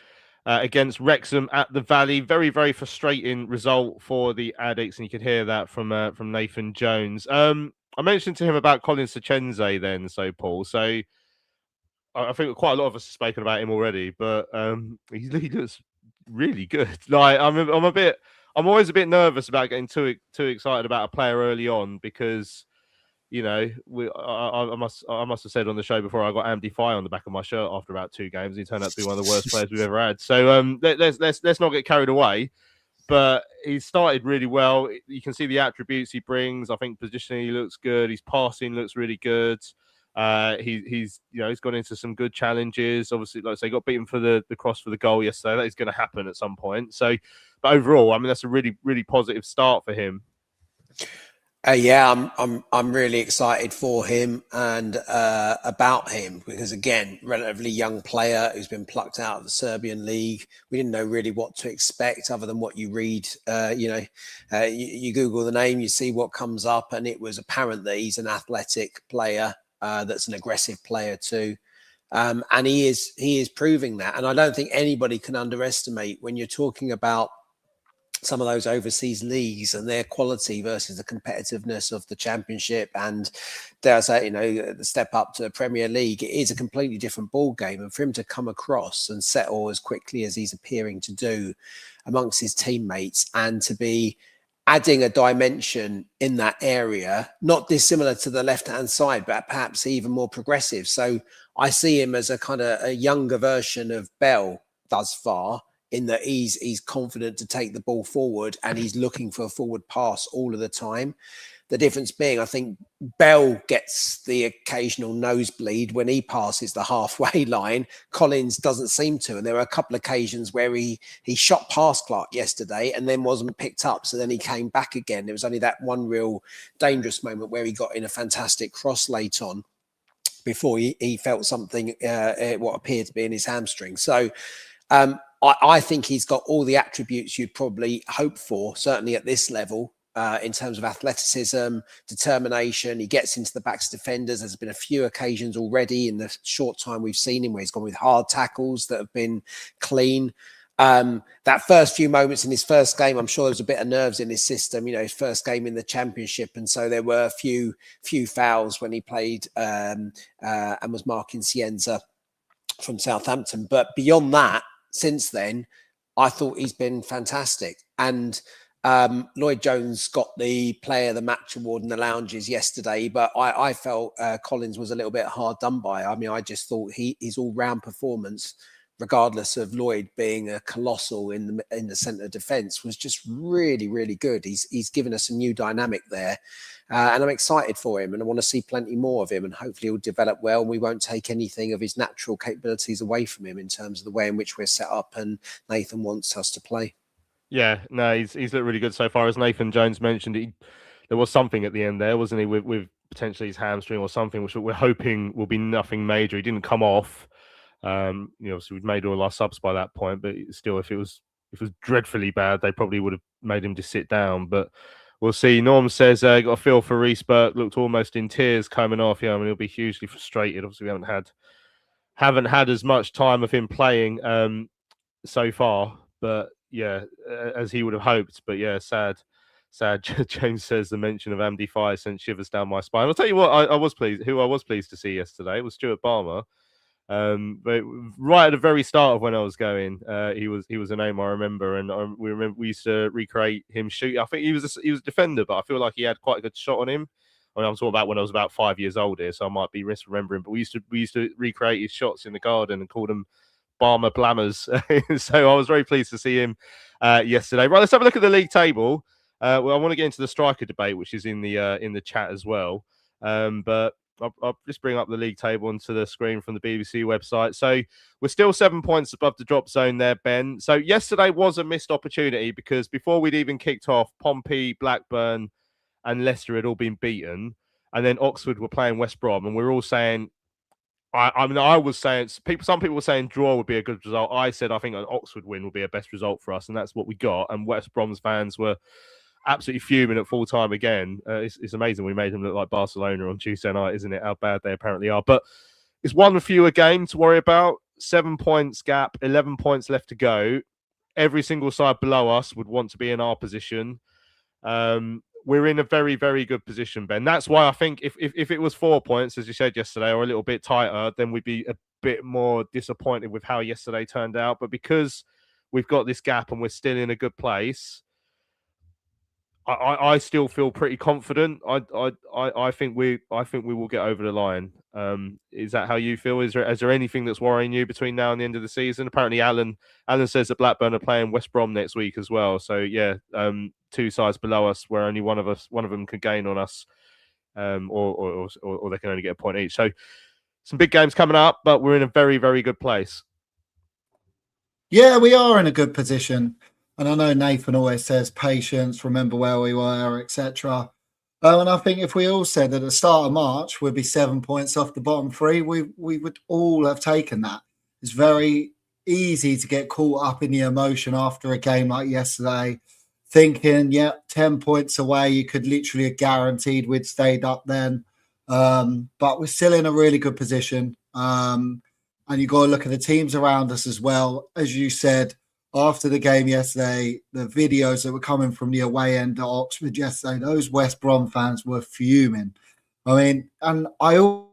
against Wrexham at the Valley. Very, very frustrating result for the addicts, and you could hear that from Nathan Jones. I mentioned to him about Colin Sachenze then, so Paul. So I think quite a lot of us have spoken about him already, but he looks really good. Like I'm always a bit nervous about getting too excited about a player early on because, you know, I must have said on the show before I got Andy Fye on the back of my shirt after about 2 games. He turned out to be one of the worst players we've ever had. So let's not get carried away. But he started really well. You can see the attributes he brings. I think positionally he looks good. His passing looks really good. He's gone into some good challenges. Obviously, like I say, got beaten for the cross for the goal yesterday. That is going to happen at some point. So, but overall, I mean, that's a really, really positive start for him. Yeah, I'm really excited for him and about him because, again, relatively young player who's been plucked out of the Serbian league. We didn't know really what to expect other than what you read. You Google the name, you see what comes up, and it was apparent that he's an athletic player that's an aggressive player too. And he is proving that. And I don't think anybody can underestimate when you're talking about some of those overseas leagues and their quality versus the competitiveness of the Championship and, dare I say, the step up to the Premier League. It is a completely different ball game, and for him to come across and settle as quickly as he's appearing to do amongst his teammates and to be adding a dimension in that area, not dissimilar to the left-hand side, but perhaps even more progressive. So I see him as a kind of a younger version of Bell thus far, in that he's confident to take the ball forward and he's looking for a forward pass all of the time. The difference being, I think Bell gets the occasional nosebleed when he passes the halfway line. Collins doesn't seem to. And there were a couple of occasions where he shot past Clark yesterday and then wasn't picked up. So then he came back again. There was only that one real dangerous moment where he got in a fantastic cross late on before he felt something, what appeared to be in his hamstring. So, I think he's got all the attributes you'd probably hope for, certainly at this level, in terms of athleticism, determination. He gets into the backs of defenders. There's been a few occasions already in the short time we've seen him where he's gone with hard tackles that have been clean. That first few moments in his first game, I'm sure there was a bit of nerves in his system, his first game in the Championship. And so there were a few fouls when he played and was marking Cienza from Southampton. But beyond that, since then, I thought he's been fantastic. And Lloyd Jones got the Player of the Match award in the lounges yesterday, but I felt Collins was a little bit hard done by. I mean, I just thought his all-round performance, regardless of Lloyd being a colossal in the centre of defence, was just really, really good. He's given us a new dynamic there. And I'm excited for him, and I want to see plenty more of him, and hopefully he'll develop well, and we won't take anything of his natural capabilities away from him in terms of the way in which we're set up and Nathan wants us to play. Yeah, no, he's looked really good so far. As Nathan Jones mentioned, there was something at the end there, wasn't he, with potentially his hamstring or something, which we're hoping will be nothing major. He didn't come off. So we'd made all our subs by that point, but still, if it was dreadfully bad, they probably would have made him just sit down. But we'll see. Norm says, got a feel for Reece Burke, looked almost in tears coming off. Yeah, I mean, he'll be hugely frustrated. Obviously, we haven't had as much time of him playing so far, but yeah, as he would have hoped. But yeah, sad. James says the mention of Andy Fye sent shivers down my spine. I'll tell you what, I was pleased to see yesterday was Stuart Balmer. But right at the very start of when I was going, he was a name I remember, and we used to recreate him shooting. I think he was a defender, but I feel like he had quite a good shot on him. I mean, I'm talking about when I was about 5 years old here, so I might be misremembering. But we used to recreate his shots in the garden and call them Balmer Blammers. So I was very pleased to see him yesterday. Right, let's have a look at the league table. Well, I want to get into the striker debate, which is in the chat as well. But I'll just bring up the league table onto the screen from the BBC website. So we're still 7 points above the drop zone there, Ben. So yesterday was a missed opportunity because before we'd even kicked off, Pompey, Blackburn, and Leicester had all been beaten, and then Oxford were playing West Brom, and we were all saying. I was saying some people were saying draw would be a good result. I said I think an Oxford win would be a best result for us, and that's what we got. And West Brom's fans were absolutely fuming at full time again. It's amazing we made them look like Barcelona on Tuesday night, isn't it? How bad they apparently are. But it's one fewer game to worry about. 7 points gap, 11 points left to go. Every single side below us would want to be in our position. We're in a very, very good position, Ben. That's why I think if it was 4 points, as you said yesterday, or a little bit tighter, then we'd be a bit more disappointed with how yesterday turned out. But because we've got this gap and we're still in a good place, I still feel pretty confident. I think we will get over the line. Is that how you feel? Is there anything that's worrying you between now and the end of the season? Apparently, Alan says that Blackburn are playing West Brom next week as well. So yeah, two sides below us, where only one of them can gain on us, or they can only get a point each. So some big games coming up, but we're in a very, very good place. Yeah, we are in a good position. And I know Nathan always says patience, remember where we were, etc. And I think if we all said at the start of March we'd be 7 points off the bottom three, we would all have taken that. It's very easy to get caught up in the emotion after a game like yesterday, thinking, 10 points away, you could literally have guaranteed we'd stayed up then. But we're still in a really good position. And you've got to look at the teams around us as well. As you said, after the game yesterday, the videos that were coming from the away end at Oxford yesterday, those West Brom fans were fuming. I mean, and I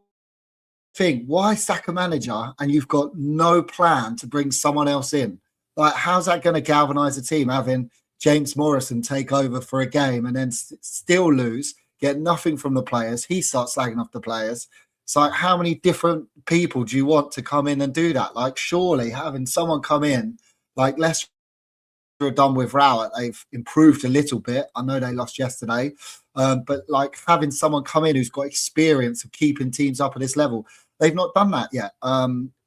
think, why sack a manager and you've got no plan to bring someone else in? Like, how's that going to galvanise the team, having James Morrison take over for a game and then still lose, get nothing from the players? He starts slagging off the players. It's like, how many different people do you want to come in and do that? Like, surely having someone come in, like Leicester are done with Rowett, they've improved a little bit. I know they lost yesterday, but like having someone come in who's got experience of keeping teams up at this level, they've not done that yet.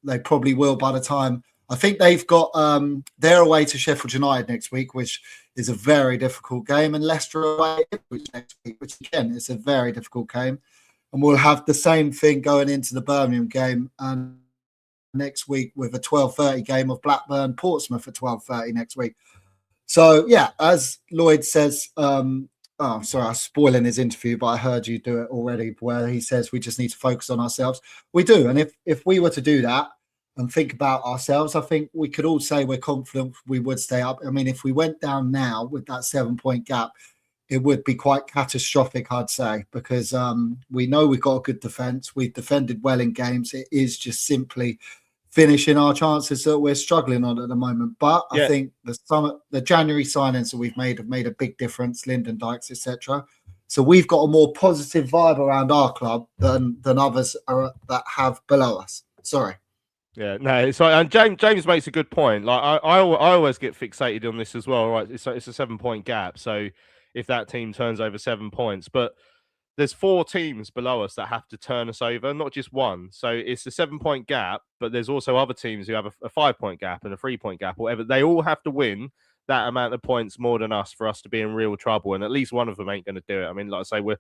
They probably will by the time. I think they've got their away to Sheffield United next week, which is a very difficult game, and Leicester away next week, which again is a very difficult game. And we'll have the same thing going into the Birmingham game and next week with a 12:30 game of Blackburn Portsmouth at 12:30 next week. So yeah, as Lloyd says, sorry, I'm spoiling his interview, but I heard you do it already, where he says we just need to focus on ourselves. We do, and if we were to do that and think about ourselves, I think we could all say we're confident we would stay up. I mean, if we went down now with that 7 point gap, it would be quite catastrophic, I'd say, because we know we've got a good defence. We've defended well in games. It is just simply finishing our chances that we're struggling on at the moment. But I think the January signings that we've made have made a big difference, Lyndon Dykes, etc. So we've got a more positive vibe around our club than others that have below us. Sorry. Yeah, no, so and James makes a good point. Like I always get fixated on this as well. Right, it's a 7 point gap. So if that team turns over 7 points, but there's 4 teams below us that have to turn us over, not just one. So it's a 7 point gap, but there's also other teams who have a 5 point gap and a 3 point gap, or whatever. They all have to win that amount of points more than us for us to be in real trouble. And at least one of them ain't going to do it. I mean, like I say, we're a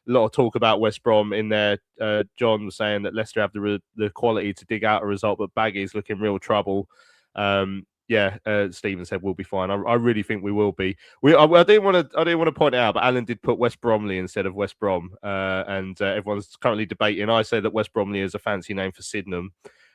lot of talk about West Brom in there. John was saying that Leicester have the quality to dig out a result, but Baggy's looking real trouble. Stephen said we'll be fine. I really think we will be. I didn't want to point it out, but Alan did put West Bromley instead of West Brom, and everyone's currently debating. I say that West Bromley is a fancy name for Sydenham.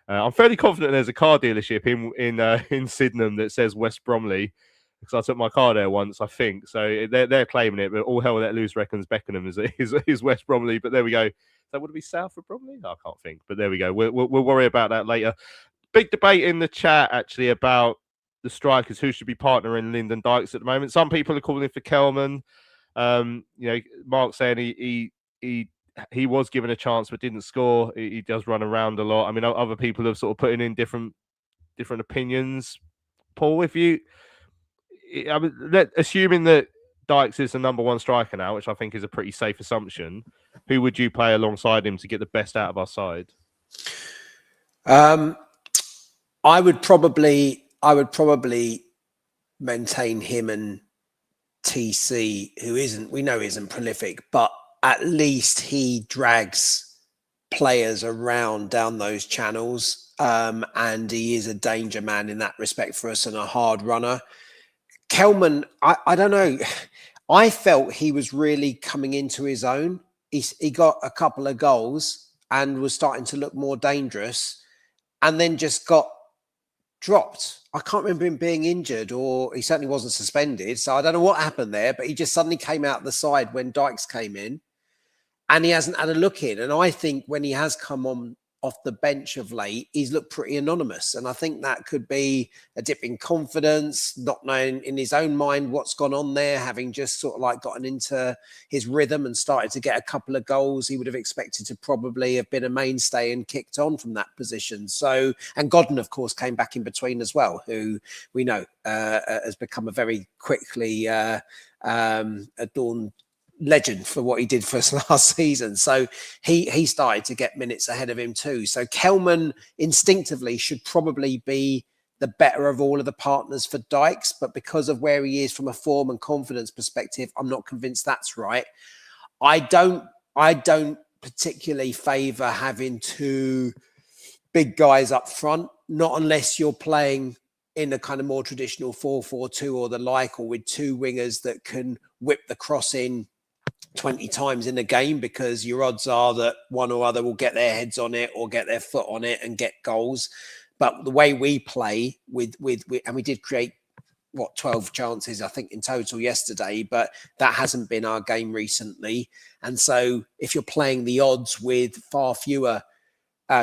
I'm fairly confident there's a car dealership in Sydenham that says West Bromley, because I took my car there once, I think. So they're claiming it, but all hell let loose reckons Beckenham is West Bromley. But there we go. So would it be south of Bromley? I can't think. But there we go. We'll worry about that later. Big debate in the chat actually about the strikers who should be partnering Lyndon Dykes at the moment. Some people are calling for Kelman. Mark saying he was given a chance but didn't score. He does run around a lot. I mean, other people have sort of putting in different assuming that Dykes is the number one striker now, which I think is a pretty safe assumption, who would you play alongside him to get the best out of our side? I would probably maintain him and TC, who isn't prolific, but at least he drags players around down those channels, and he is a danger man in that respect for us and a hard runner. Kelman, I don't know. I felt he was really coming into his own. He got a couple of goals and was starting to look more dangerous, and then just got dropped. I can't remember him being injured, or he certainly wasn't suspended. So I don't know what happened there, but he just suddenly came out the side when Dykes came in, and he hasn't had a look in. And I think when he has come on off the bench of late, he's looked pretty anonymous. And I think that could be a dip in confidence, not knowing in his own mind what's gone on there, having just sort of like gotten into his rhythm and started to get a couple of goals. He would have expected to probably have been a mainstay and kicked on from that position. So, and Godden, of course, came back in between as well, who we know has become a very quickly adorned legend for what he did for us last season. So he started to get minutes ahead of him too. So Kelman instinctively should probably be the better of all of the partners for Dykes, but because of where he is from a form and confidence perspective, I'm not convinced that's right. I don't particularly favour having two big guys up front, not unless you're playing in a kind of more traditional 4-4-2 or the like, or with two wingers that can whip the cross in 20 times in a game, because your odds are that one or other will get their heads on it or get their foot on it and get goals. But the way we play with and we did create 12 chances, I think, in total yesterday, but that hasn't been our game recently. And so if you're playing the odds with far fewer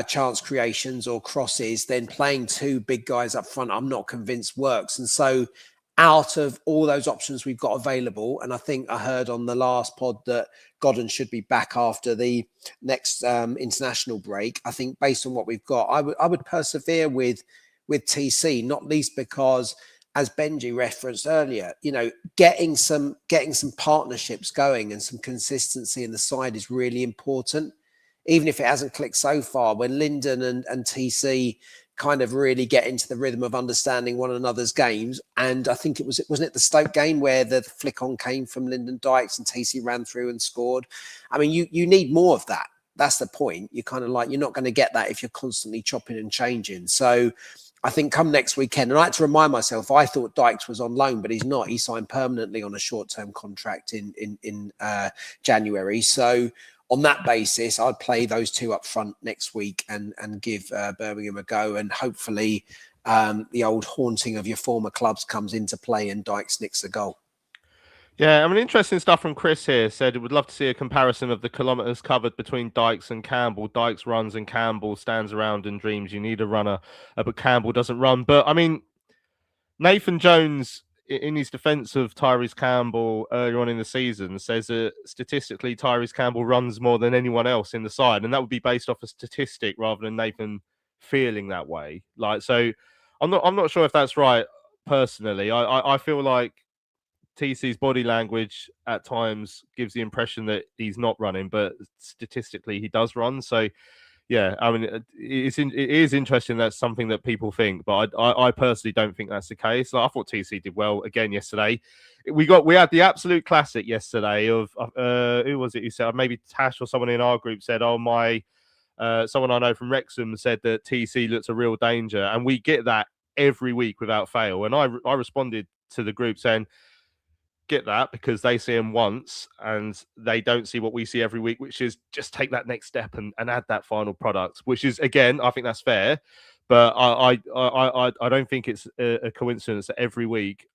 chance creations or crosses, then playing two big guys up front, I'm not convinced works. And so out of all those options we've got available, and I think I heard on the last pod that Godden should be back after the next international break. I think based on what we've got, I would persevere with TC, not least because, as Benji referenced earlier, getting some partnerships going and some consistency in the side is really important. Even if it hasn't clicked so far, when Lyndon and TC kind of really get into the rhythm of understanding one another's games. And I think wasn't it the Stoke game where the flick on came from Lyndon Dykes and TC ran through and scored? I mean, you need more of that. That's the point. You're kind of like, you're not going to get that if you're constantly chopping and changing. So I think come next weekend, and I had to remind myself, I thought Dykes was on loan, but he's not. He signed permanently on a short-term contract in January. So on that basis, I'd play those two up front next week and give Birmingham a go. And hopefully the old haunting of your former clubs comes into play and Dykes nicks a goal. Yeah, I mean, interesting stuff from Chris here. Said, would love to see a comparison of the kilometres covered between Dykes and Campbell. Dykes runs and Campbell stands around and dreams. You need a runner, but Campbell doesn't run. But, I mean, Nathan Jones, in his defence of Tyrese Campbell earlier on in the season, says that statistically Tyrese Campbell runs more than anyone else in the side, and that would be based off a statistic rather than Nathan feeling that way. So I'm not sure if that's right personally. I feel like TC's body language at times gives the impression that he's not running, but statistically he does run. So yeah, I mean, it is interesting. That's something that people think, but I personally don't think that's the case. I thought TC did well again yesterday. We had the absolute classic yesterday of who was it who said, maybe Tash or someone in our group said, someone I know from Wrexham said that TC looks a real danger, and we get that every week without fail. And I responded to the group saying, get that, because they see him once and they don't see what we see every week, which is just take that next step and add that final product, which is, again, I think that's fair, but I don't think it's a coincidence that every week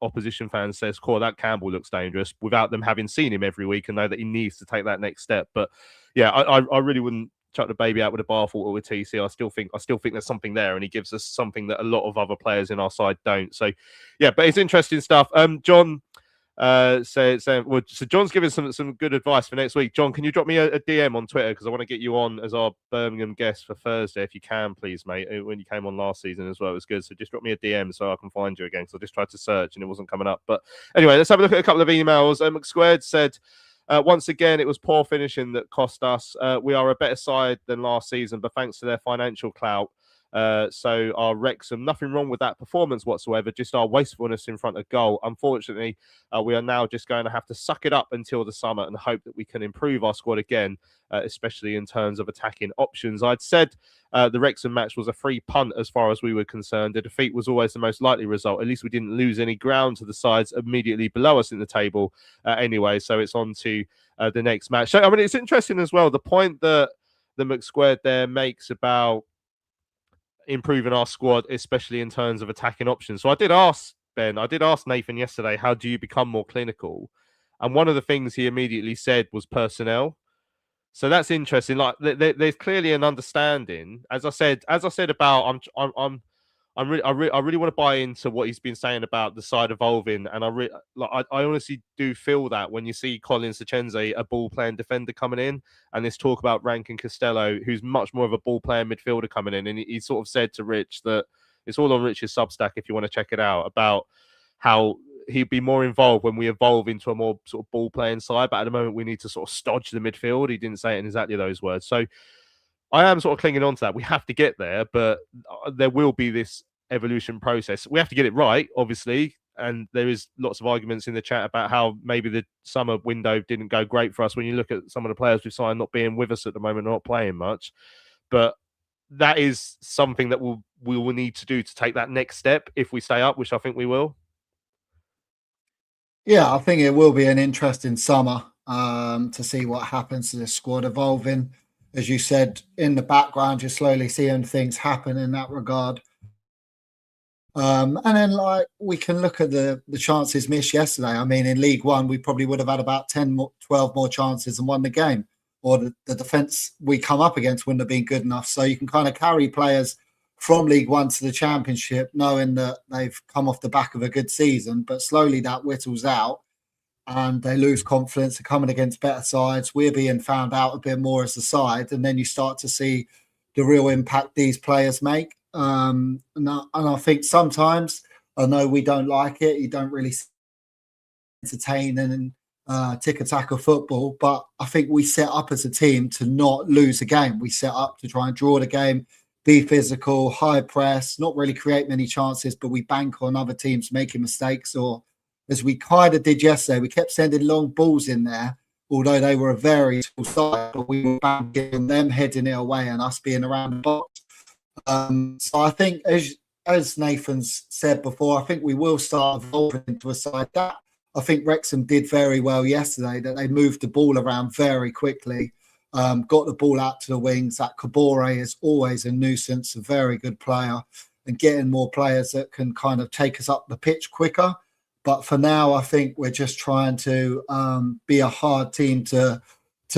opposition fans says, "Core, that Campbell looks dangerous," without them having seen him every week and know that he needs to take that next step. But yeah, I really wouldn't chuck the baby out with the bathwater with TC. I still think there's something there, and he gives us something that a lot of other players in our side don't. So yeah, but it's interesting stuff. John, So John's giving some good advice for next week. John, can you drop me a DM on Twitter, because I want to get you on as our Birmingham guest for Thursday, if you can, please, mate. When you came on last season as well, it was good. So just drop me a DM so I can find you again, because I just tried to search and it wasn't coming up. But anyway, let's have a look at a couple of emails. McSquared said, once again, it was poor finishing that cost us. We are a better side than last season, but thanks to their financial clout. So our Wrexham, nothing wrong with that performance whatsoever, just our wastefulness in front of goal. Unfortunately, we are now just going to have to suck it up until the summer and hope that we can improve our squad again, especially in terms of attacking options. I'd said the Wrexham match was a free punt as far as we were concerned. The defeat was always the most likely result. At least we didn't lose any ground to the sides immediately below us in the table anyway. So it's on to the next match. So, I mean, it's interesting as well, the point that the McSquared there makes about improving our squad, especially in terms of attacking options. So I did ask Nathan yesterday, how do you become more clinical? And one of the things he immediately said was personnel. So that's interesting. Like there's clearly an understanding. As I said about I really want to buy into what he's been saying about the side evolving, and I honestly do feel that when you see Colin Sachenze, a ball playing defender, coming in, and this talk about Rankin Costello, who's much more of a ball playing midfielder, coming in, and he sort of said to Rich that it's all on Rich's Substack if you want to check it out, about how he'd be more involved when we evolve into a more sort of ball playing side, but at the moment we need to sort of stodge the midfield. He didn't say it in exactly those words, so I am sort of clinging on to that. We have to get there, but there will be this evolution process. We have to get it right, obviously, and there is lots of arguments in the chat about how maybe the summer window didn't go great for us when you look at some of the players we've signed not being with us at the moment, not playing much. But that is something that we will need to do to take that next step if we stay up, which I think we will. Yeah, I think it will be an interesting summer to see what happens to this squad evolving. As you said, in the background, you're slowly seeing things happen in that regard. And then, like, we can look at the chances missed yesterday. I mean, in League One, we probably would have had about 12 more chances and won the game. Or the defence we come up against wouldn't have been good enough. So you can kind of carry players from League One to the Championship, knowing that they've come off the back of a good season, but slowly that whittles out. And they lose confidence. They're coming against better sides. We're being found out a bit more as a side. And then you start to see the real impact these players make. And I think sometimes, I know we don't like it. You don't really entertain and tick-a-tack of football. But I think we set up as a team to not lose a game. We set up to try and draw the game, be physical, high press, not really create many chances, but we bank on other teams making mistakes, or as we kind of did yesterday, we kept sending long balls in there, although they were a very tall side, but we were banking on them heading it away and us being around the box. So I think, as Nathan's said before, I think we will start evolving into a side that I think Wrexham did very well yesterday, that they moved the ball around very quickly, got the ball out to the wings. That Kabore is always a nuisance, a very good player, and getting more players that can kind of take us up the pitch quicker. But for now, I think we're just trying to be a hard team to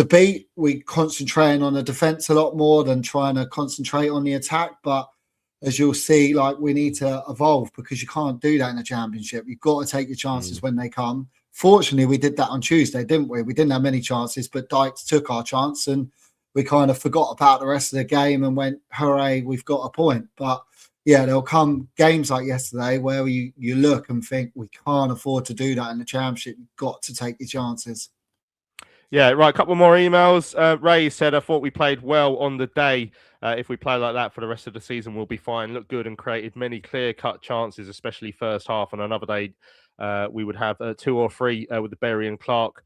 beat. We're concentrating on the defence a lot more than trying to concentrate on the attack. But as you'll see, like, we need to evolve, because you can't do that in the Championship. You've got to take your chances when they come. Fortunately, we did that on Tuesday, didn't we? We didn't have many chances, but Dykes took our chance and we kind of forgot about the rest of the game and went, hooray, we've got a point. But yeah, there'll come games like yesterday where you look and think, we can't afford to do that in the Championship. You've got to take your chances. Yeah, right. A couple more emails. Ray said, I thought we played well on the day. If we play like that for the rest of the season, we'll be fine. Looked good and created many clear-cut chances, especially first half. On another day, we would have 2 or 3 with the Berry and Clark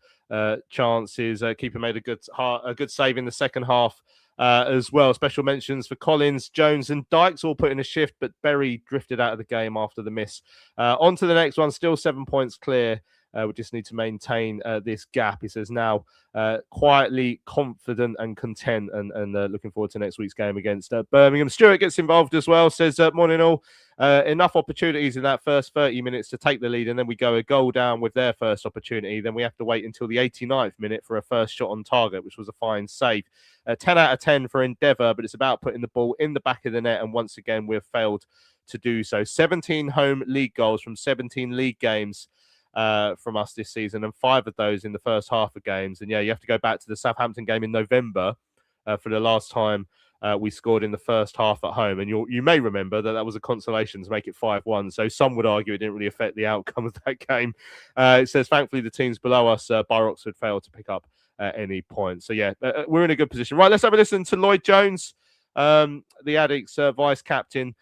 chances. Keeper made a good save in the second half as well. Special mentions for Collins, Jones and Dykes, all put in a shift, but Berry drifted out of the game after the miss. On to the next one, still 7 points clear. We just need to maintain this gap. He says now quietly confident and content, and looking forward to next week's game against Birmingham. Stuart gets involved as well, says morning all. Enough opportunities in that first 30 minutes to take the lead, and then we go a goal down with their first opportunity. Then we have to wait until the 89th minute for a first shot on target, which was a fine save. 10 out of 10 for Endeavour, but it's about putting the ball in the back of the net, and once again we've failed to do so. 17 home league goals from 17 league games. from us this season, and 5 of those in the first half of games. And yeah, you have to go back to the Southampton game in November for the last time we scored in the first half at home. And you may remember that was a consolation to make it 5-1. So some would argue it didn't really affect the outcome of that game. It says, thankfully, the teams below us, Bar Oxford, failed to pick up any points. So yeah, we're in a good position. Right, let's have a listen to Lloyd Jones, the Addicts vice captain.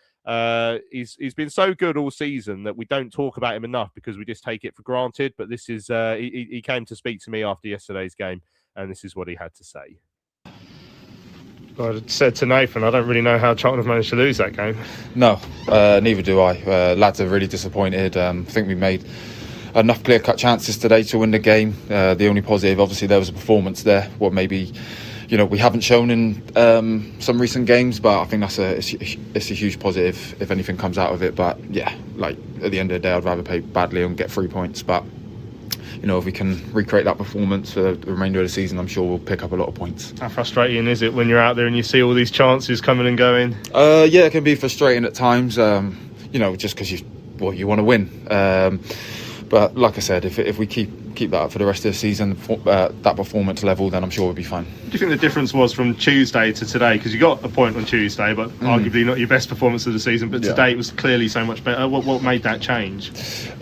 He's been so good all season that we don't talk about him enough because we just take it for granted. But this is he came to speak to me after yesterday's game, and this is what he had to say. I said to Nathan, I don't really know how Charlton have managed to lose that game. No, neither do I. Lads are really disappointed. I think we made enough clear-cut chances today to win the game. The only positive, obviously, there was a performance there. What maybe, we haven't shown in some recent games, but I think it's a huge positive if anything comes out of it. But yeah, at the end of the day, I'd rather play badly and get 3 points. But if we can recreate that performance for the remainder of the season, I'm sure we'll pick up a lot of points. How frustrating is it when you're out there and you see all these chances coming and going? Yeah, it can be frustrating at times. Just because you want to win. But like I said, if we keep that up for the rest of the season, that performance level, then I'm sure we'll be fine. What do you think the difference was from Tuesday to today? Because you got a point on Tuesday, but arguably not your best performance of the season. But today it was clearly so much better. What made that change?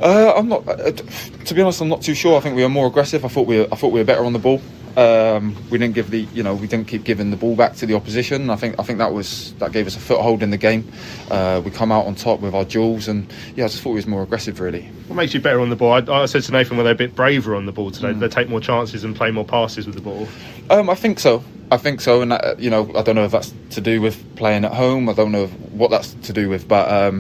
I'm not. To be honest, I'm not too sure. I think we were more aggressive. I thought we were better on the ball. We didn't give we didn't keep giving the ball back to the opposition. I think that gave us a foothold in the game. We come out on top with our duels, and I just thought we was more aggressive really. What makes you better on the ball? I said to Nathan, were they a bit braver on the ball today? Did they take more chances and play more passes with the ball? I think so, and that, I don't know if that's to do with playing at home. I don't know what that's to do with, but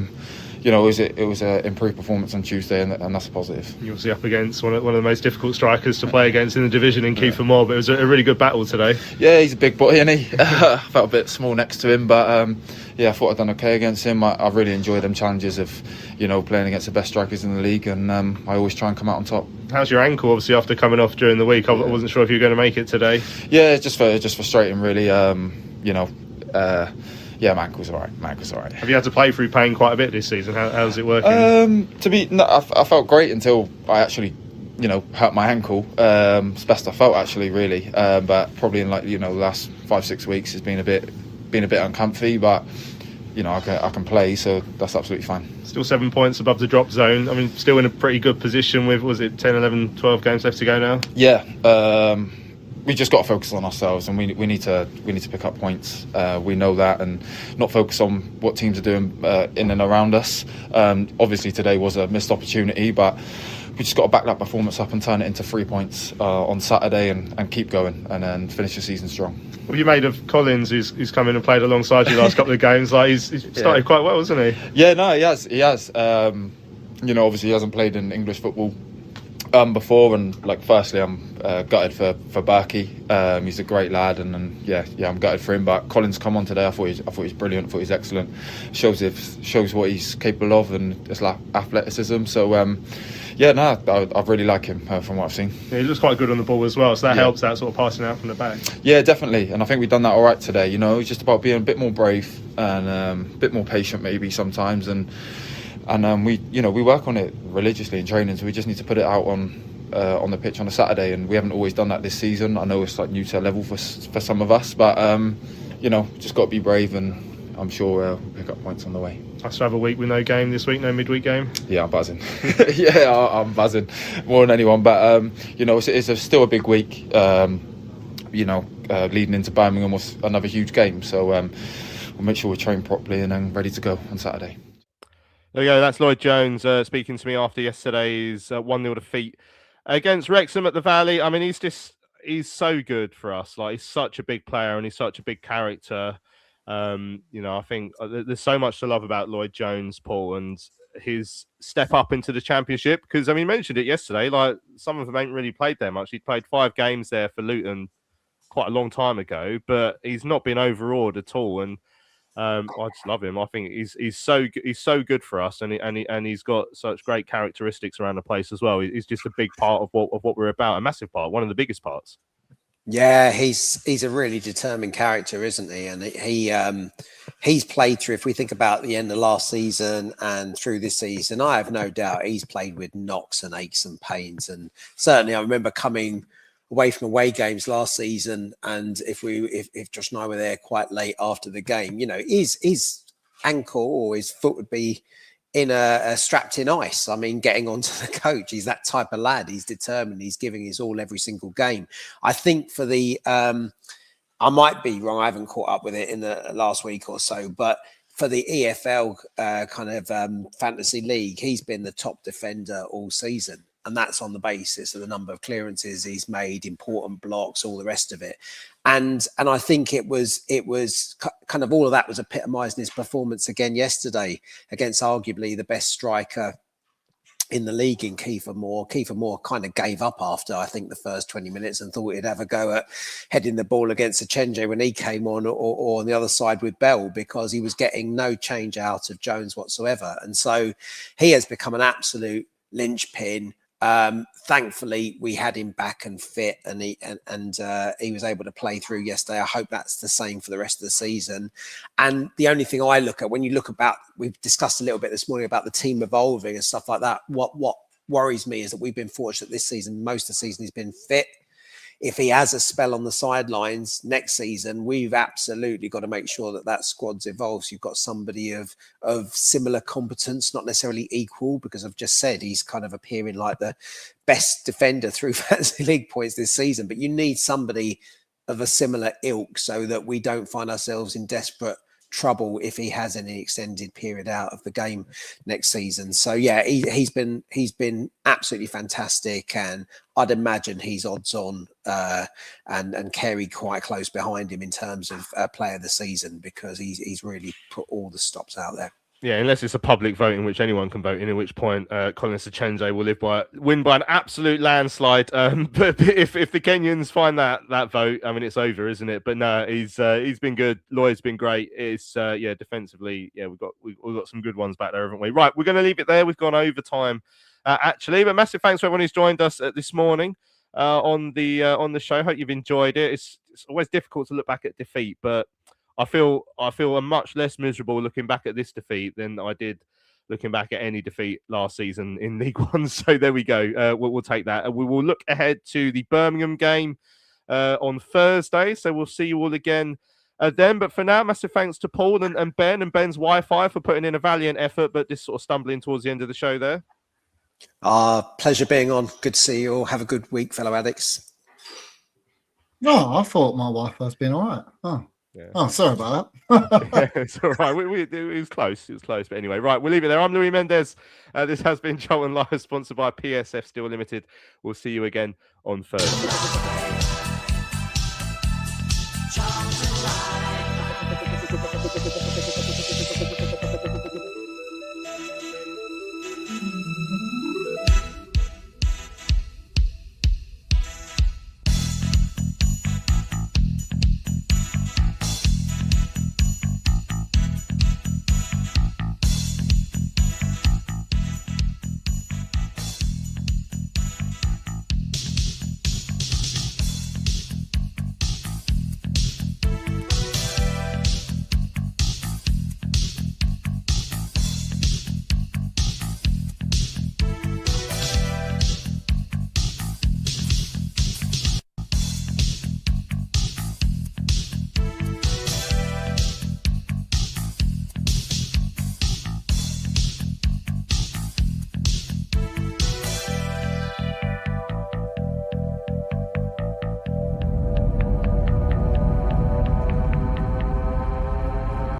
it was an improved performance on Tuesday, and that's a positive. You're obviously up against one of the most difficult strikers to play against in the division in Kiefer Moore, but it was a really good battle today. Yeah, he's a big boy, isn't he? I felt a bit small next to him, but I thought I'd done okay against him. I really enjoy them challenges of playing against the best strikers in the league, and I always try and come out on top. How's your ankle? Obviously, after coming off during the week, I wasn't sure if you were going to make it today. Yeah, just frustrating, really. Yeah, my ankle's all right. Have you had to play through pain quite a bit this season? How's it working? I felt great until I actually, hurt my ankle. It's the best I felt actually, really. But probably in the last 5-6 weeks, it's been a bit uncomfy. But I can play, so that's absolutely fine. Still 7 points above the drop zone. I mean, still in a pretty good position with, was it 10, 11, 12 games left to go now? Yeah. We just got to focus on ourselves, and we need to pick up points. We know that, and not focus on what teams are doing in and around us. Obviously, today was a missed opportunity, but we just got to back that performance up and turn it into 3 points on Saturday, and keep going, and then finish the season strong. What have you made of Collins, who's come in and played alongside you the last couple of games? Like he's started quite well, hasn't he? Yeah, no, he has. Obviously, he hasn't played in English football before, and firstly, I'm gutted for Berkey. He's a great lad, and I'm gutted for him. But Collins come on today. I thought he's brilliant. I thought he's excellent. Shows what he's capable of, and it's like athleticism. So I really like him from what I've seen. Yeah, he looks quite good on the ball as well, so that helps that sort of passing out from the back. Yeah, definitely, and I think we've done that all right today. It's just about being a bit more brave and a bit more patient maybe sometimes, and we work on it religiously in training, so we just need to put it out on the pitch on a Saturday, and we haven't always done that this season. I know it's new to a level for some of us, but just got to be brave, and I'm sure we'll pick up points on the way. Nice to have a week with no game this week, no midweek game. Yeah, I'm buzzing. I'm buzzing more than anyone, but it's still a big week. Leading into Birmingham was another huge game, so we'll make sure we train properly and then ready to go on Saturday. There we go. That's Lloyd Jones speaking to me after yesterday's 1-0 defeat against Wrexham at the Valley. I mean, he's so good for us. He's such a big player and he's such a big character. I think there's so much to love about Lloyd Jones, Paul, and his step up into the Championship. Because, he mentioned it yesterday, some of them ain't really played there much. He played 5 games there for Luton quite a long time ago, but he's not been overawed at all. And I just love him. I think he's so good for us, and he's got such great characteristics around the place as well. He's just a big part of what we're about, a massive part, one of the biggest parts. Yeah, he's a really determined character, isn't he? And he's played through. If we think about the end of last season and through this season, I have no doubt he's played with knocks and aches and pains. And certainly, I remember coming away from away games last season, and if Josh and I were there quite late after the game, his ankle or his foot would be in a strapped in ice. I mean, getting onto the coach, he's that type of lad. He's determined. He's giving his all every single game. I think for the, I might be wrong. I haven't caught up with it in the last week or so, but for the EFL fantasy league, he's been the top defender all season. And that's on the basis of the number of clearances he's made, important blocks, all the rest of it. And I think it was kind of all of that was epitomised in his performance again yesterday against arguably the best striker in the league in Kiefer Moore. Kiefer Moore kind of gave up after, I think, the first 20 minutes and thought he'd have a go at heading the ball against Achenje when he came on, or on the other side with Bell, because he was getting no change out of Jones whatsoever. And so he has become an absolute linchpin. Thankfully, we had him back and fit, and he was able to play through yesterday. I hope that's the same for the rest of the season. And the only thing I look at when you look about, we've discussed a little bit this morning about the team evolving and stuff like that. What worries me is that we've been fortunate this season. Most of the season he's been fit. If he has a spell on the sidelines next season, we've absolutely got to make sure that squad's evolves. You've got somebody of similar competence, not necessarily equal, because I've just said he's kind of appearing like the best defender through fantasy league points this season. But you need somebody of a similar ilk so that we don't find ourselves in desperate trouble if he has any extended period out of the game next season. So yeah, he's been absolutely fantastic, and I'd imagine he's odds on and Kerry quite close behind him in terms of player of the season, because he's really put all the stops out there. Yeah, unless it's a public vote in which anyone can vote in, at which point Colin Achenje will win by an absolute landslide. But if the Kenyans find that vote, I mean, it's over, isn't it? But no, he's been good. Lloyd's been great. It's defensively, we've got some good ones back there, haven't we? Right, we're going to leave it there. We've gone overtime actually, but massive thanks to everyone who's joined us this morning on the show. Hope you've enjoyed it. It's always difficult to look back at defeat, but I feel I'm much less miserable looking back at this defeat than I did looking back at any defeat last season in League One. So there we go. We'll take that. We will look ahead to the Birmingham game on Thursday. So we'll see you all again then. But for now, massive thanks to Paul and Ben and Ben's Wi-Fi for putting in a valiant effort, but just sort of stumbling towards the end of the show there. Pleasure being on. Good to see you all. Have a good week, fellow addicts. No, I thought my Wi-Fi's been all right. Oh. Yeah. Oh, sorry about that. Yeah, it's all right. It was close. It was close. But anyway, right, we'll leave it there. I'm Louis Mendes. This has been Charlton Live, sponsored by PSF Steel Limited. We'll see you again on Thursday.